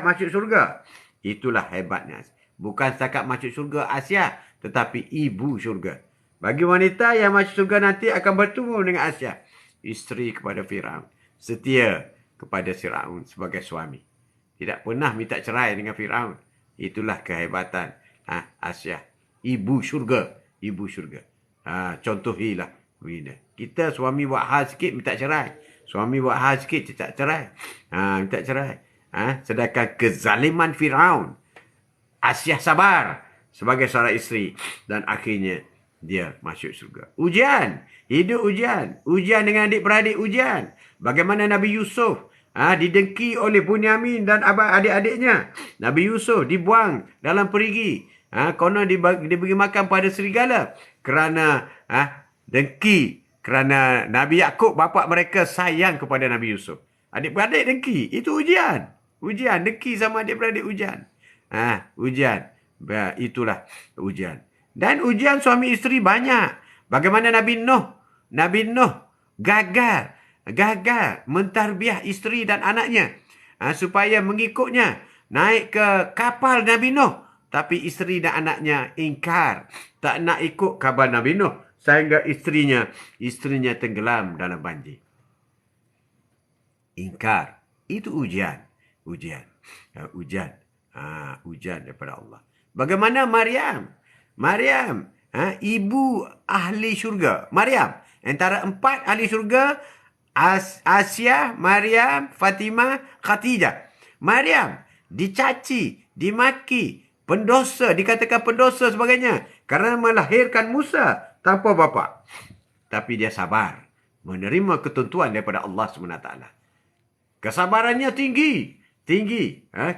S1: masuk syurga. Itulah hebatnya. Bukan setakat masuk syurga Asyah, tetapi ibu syurga. Bagi wanita yang masuk syurga nanti akan bertemu dengan Asyah. isteri kepada Firaun. Setia kepada Firaun sebagai suami. Tidak pernah minta cerai dengan Firaun. Itulah kehebatan Asia. Ibu syurga. Ibu syurga. Contohilah. Kita suami buat hal sikit minta cerai. Suami buat hal sikit tak cerai. Minta cerai. Sedangkan kezaliman Firaun. Asia sabar sebagai seorang isteri. Dan akhirnya dia masuk syurga. Ujian. Hidup ujian. Ujian dengan adik-beradik ujian. Bagaimana Nabi Yusuf didengki oleh Bunyamin dan adik-adiknya. Nabi Yusuf dibuang dalam perigi. Konon diberi makan pada serigala. Kerana dengki. Kerana Nabi Yakub, bapa mereka sayang kepada Nabi Yusuf. Adik-beradik dengki. Itu ujian. Ujian. Dengki sama adik-beradik ujian. Ujian. Itulah ujian. Dan ujian suami isteri banyak. Bagaimana Nabi Nuh. Nabi Nuh gagal mentarbiah isteri dan anaknya. Supaya mengikutnya. Naik ke kapal Nabi Nuh. Tapi isteri dan anaknya ingkar. Tak nak ikut kabar Nabi Nuh. Sehingga isterinya tenggelam dalam banjir. Ingkar. Itu ujian. Ujian daripada Allah. Bagaimana Maryam? Maryam, ibu ahli syurga. Maryam, antara 4 ahli syurga, Asia, Maryam, Fatimah, Khadijah. Maryam dicaci, dimaki, pendosa, dikatakan pendosa sebagainya kerana melahirkan Musa tanpa bapa. Tapi dia sabar menerima ketentuan daripada Allah SWT. Kesabarannya tinggi.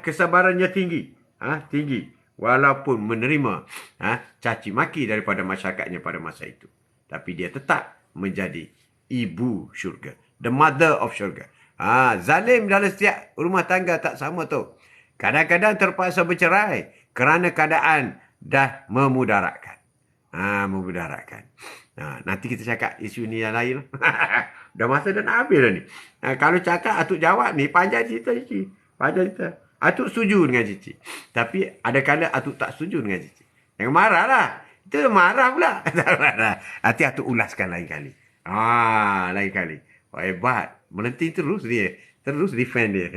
S1: Kesabarannya tinggi. Walaupun menerima caci maki daripada masyarakatnya pada masa itu. Tapi dia tetap menjadi ibu syurga. The mother of syurga. Zalim dalam setiap rumah tangga tak sama tu. Kadang-kadang terpaksa bercerai kerana keadaan dah memudaratkan. Nanti kita cakap isu ni yang lain. Dah masa dah nak habis dah ni. Kalau cakap Atuk jawab ni, panjang cerita Cici. Panjang cerita. Atuk setuju dengan Cici. Tapi ada kala Atuk tak setuju dengan Cici. Jangan marah lah. Itu marah pula. Nanti Atuk ulaskan lain kali. Lain kali. Hebat. Melenting terus dia. Terus defend dia.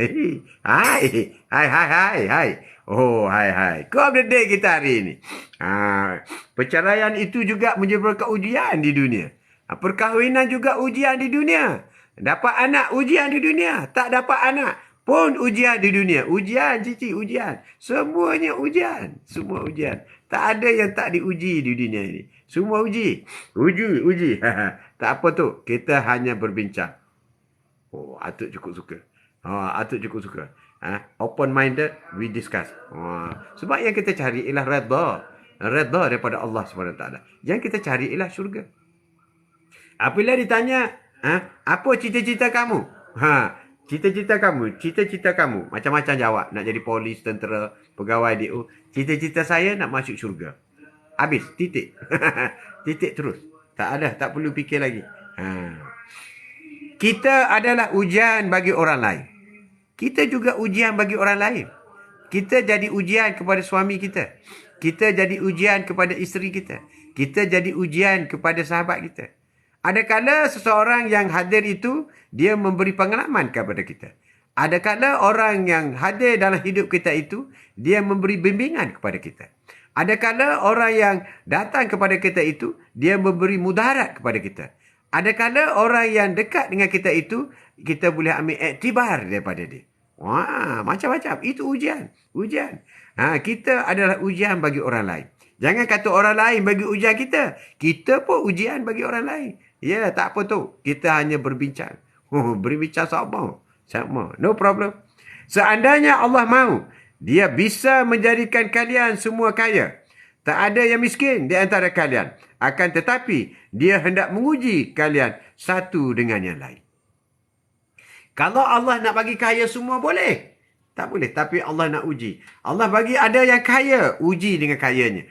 S1: Hai. Hai. Kau update kita hari ini. Perceraian itu juga menyebabkan ujian di dunia. Perkahwinan juga ujian di dunia. Dapat anak ujian di dunia. Tak dapat anak pun ujian di dunia. Ujian, Cici, ujian. Semuanya ujian. Semua ujian. Tak ada yang tak diuji di dunia ini. Semua uji. Uji. Tak apa tu. Kita hanya berbincang. Atuk cukup suka. Atuk cukup suka. Open-minded, we discuss. Sebab yang kita cari ialah redha. Redha daripada Allah SWT. Yang kita cari ialah syurga. Apabila ditanya, apa cita-cita kamu? Cita-cita kamu. Macam-macam jawab. Nak jadi polis, tentera, pegawai DO. Cita-cita saya nak masuk syurga. Habis, titik. Titik terus. Tak ada, tak perlu fikir lagi. Kita adalah ujian bagi orang lain. Kita juga ujian bagi orang lain. Kita jadi ujian kepada suami kita. Kita jadi ujian kepada isteri kita. Kita jadi ujian kepada sahabat kita. Adakala seseorang yang hadir itu, dia memberi pengalaman kepada kita. Adakala orang yang hadir dalam hidup kita itu, dia memberi bimbingan kepada kita. Adakala orang yang datang kepada kita itu, dia memberi mudarat kepada kita. Adakala orang yang dekat dengan kita itu, kita boleh ambil iktibar daripada dia. Macam-macam. Itu ujian. Kita adalah ujian bagi orang lain. Jangan kata orang lain bagi ujian kita. Kita pun ujian bagi orang lain. Ya, tak apa tu. Kita hanya berbincang. Berbincang sama. No problem. Seandainya Allah mahu, dia bisa menjadikan kalian semua kaya. Tak ada yang miskin di antara kalian. Akan tetapi, dia hendak menguji kalian satu dengan yang lain. Kalau Allah nak bagi kaya semua, boleh. Tak boleh. Tapi Allah nak uji. Allah bagi ada yang kaya, uji dengan kayanya.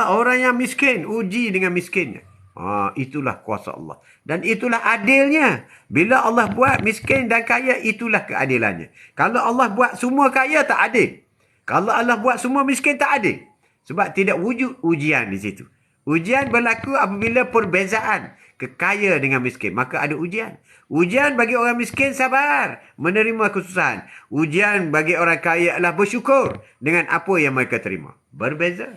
S1: Orang yang miskin, uji dengan miskinnya. Itulah kuasa Allah. Dan itulah adilnya. Bila Allah buat miskin dan kaya, itulah keadilannya. Kalau Allah buat semua kaya, tak adil. Kalau Allah buat semua miskin, tak adil. Sebab tidak wujud ujian di situ. Ujian berlaku apabila perbezaan kekaya dengan miskin. Maka ada ujian. Ujian bagi orang miskin sabar, menerima kesusahan. Ujian bagi orang kaya adalah bersyukur dengan apa yang mereka terima. Berbeza.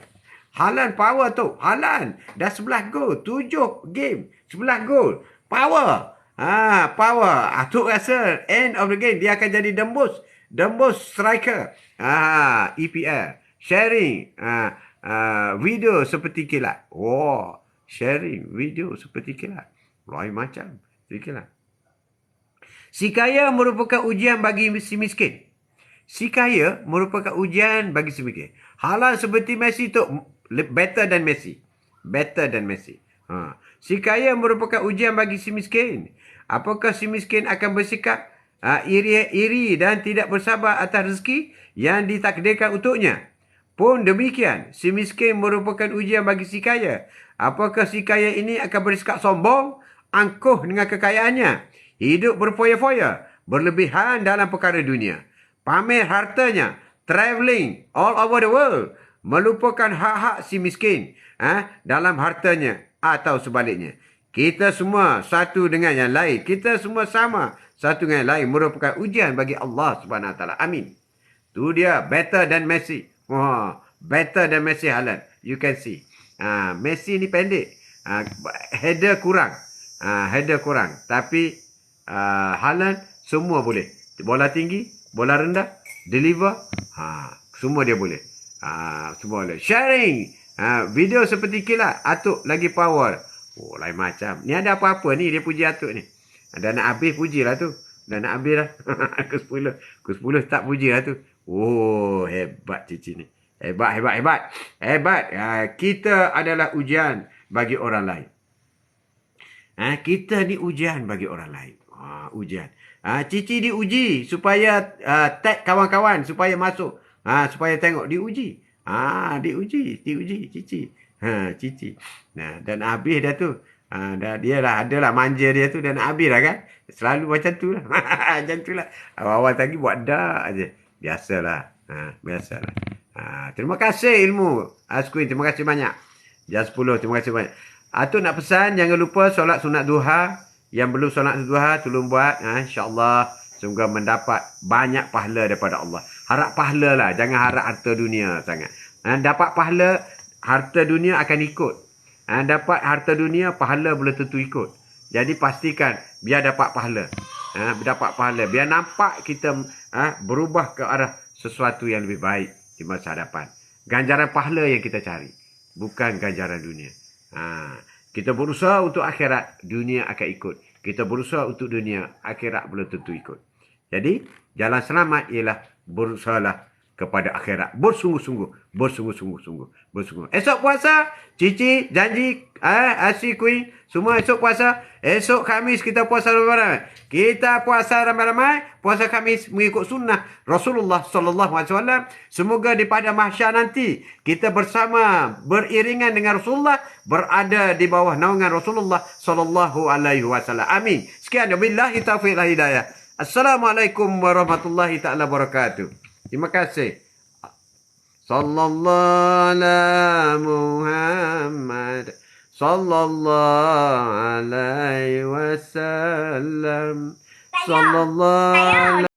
S1: Haaland power tu. Haaland dah 11 gol. 7 game. 11 gol. Power. Power. Atuk rasa end of the game dia akan jadi dembus. Dembus striker. EPL. Sharing. Video seperti kilat. Sharing video seperti kilat. Lain macam. Seperti kilat. Si kaya merupakan ujian bagi si miskin. Si kaya merupakan ujian bagi si miskin. Haaland seperti Messi tu better than Messi. Better than Messi. Si kaya merupakan ujian bagi si miskin. Apakah si miskin akan bersikap iri dan tidak bersabar atas rezeki yang ditakdirkan untuknya? Pun demikian, si miskin merupakan ujian bagi si kaya. Apakah si kaya ini akan bersikap sombong, angkuh dengan kekayaannya, hidup berfoya-foya, berlebihan dalam perkara dunia, pamer hartanya, travelling all over the world, melupakan hak-hak si miskin dalam hartanya atau sebaliknya. Kita semua satu dengan yang lain. Kita semua sama satu dengan yang lain. Merupakan ujian bagi Allah Subhanahu Wa Taala. Amin. Tu dia better than Messi. Better than Messi Haaland. You can see. Messi ni pendek. Header kurang. Header kurang. Tapi Haaland semua boleh. Bola tinggi, bola rendah, deliver. Semua dia boleh. Semua boleh. Sharing. Video seperti kilat. Atuk lagi power. Lain macam. Ni ada apa-apa ni dia puji Atuk ni. Dah nak habis pujilah tu. Dah nak habis dah. Ke-10 tak puji lah tu. Hebat cici ni. Hebat. Kita adalah ujian bagi orang lain. Kita ni ujian bagi orang lain. Ujian. Cici diuji supaya tag kawan-kawan supaya masuk. Supaya tengok diuji. Diuji Cici. Cici. Dan habis dah tu. Dia lah adalah manja dia tu dan habis lah kan. Selalu macam tu lah. Macam tu lah. Awal-awal tadi buat dah aja. Biasalah. Biasalah. Terima kasih ilmu. Asquin, terima kasih banyak. Jam 10, terima kasih banyak. Atuk nak pesan, jangan lupa solat sunat duha. Yang belum solat duha, tolong buat. InsyaAllah, semoga mendapat banyak pahala daripada Allah. Harap pahala lah. Jangan harap harta dunia sangat. Dapat pahala, harta dunia akan ikut. Dapat harta dunia, pahala boleh tentu ikut. Jadi pastikan, biar dapat pahala. Dapat pahala. Biar nampak kita berubah ke arah sesuatu yang lebih baik di masa hadapan. Ganjaran pahala yang kita cari. Bukan ganjaran dunia. Kita berusaha untuk akhirat, dunia akan ikut. Kita berusaha untuk dunia, akhirat belum tentu ikut. Jadi, jalan selamat ialah berusahalah kepada akhirat. Bersungguh-sungguh. Esok puasa, Cici, janji, Asyik Queen, semua esok puasa. Esok Khamis kita puasa ramai-ramai. Kita puasa ramai-ramai, puasa Khamis mengikut sunnah Rasulullah SAW. Semoga di pada mahsyar nanti, kita bersama, beriringan dengan Rasulullah, berada di bawah naungan Rasulullah SAW. Amin. Sekian, wabillahi taufiq wal hidayah. Assalamualaikum warahmatullahi ta'ala wabarakatuh. Terima kasih. Sallallahu ala Muhammad. Sallallahu alaihi wasallam. Sallallahu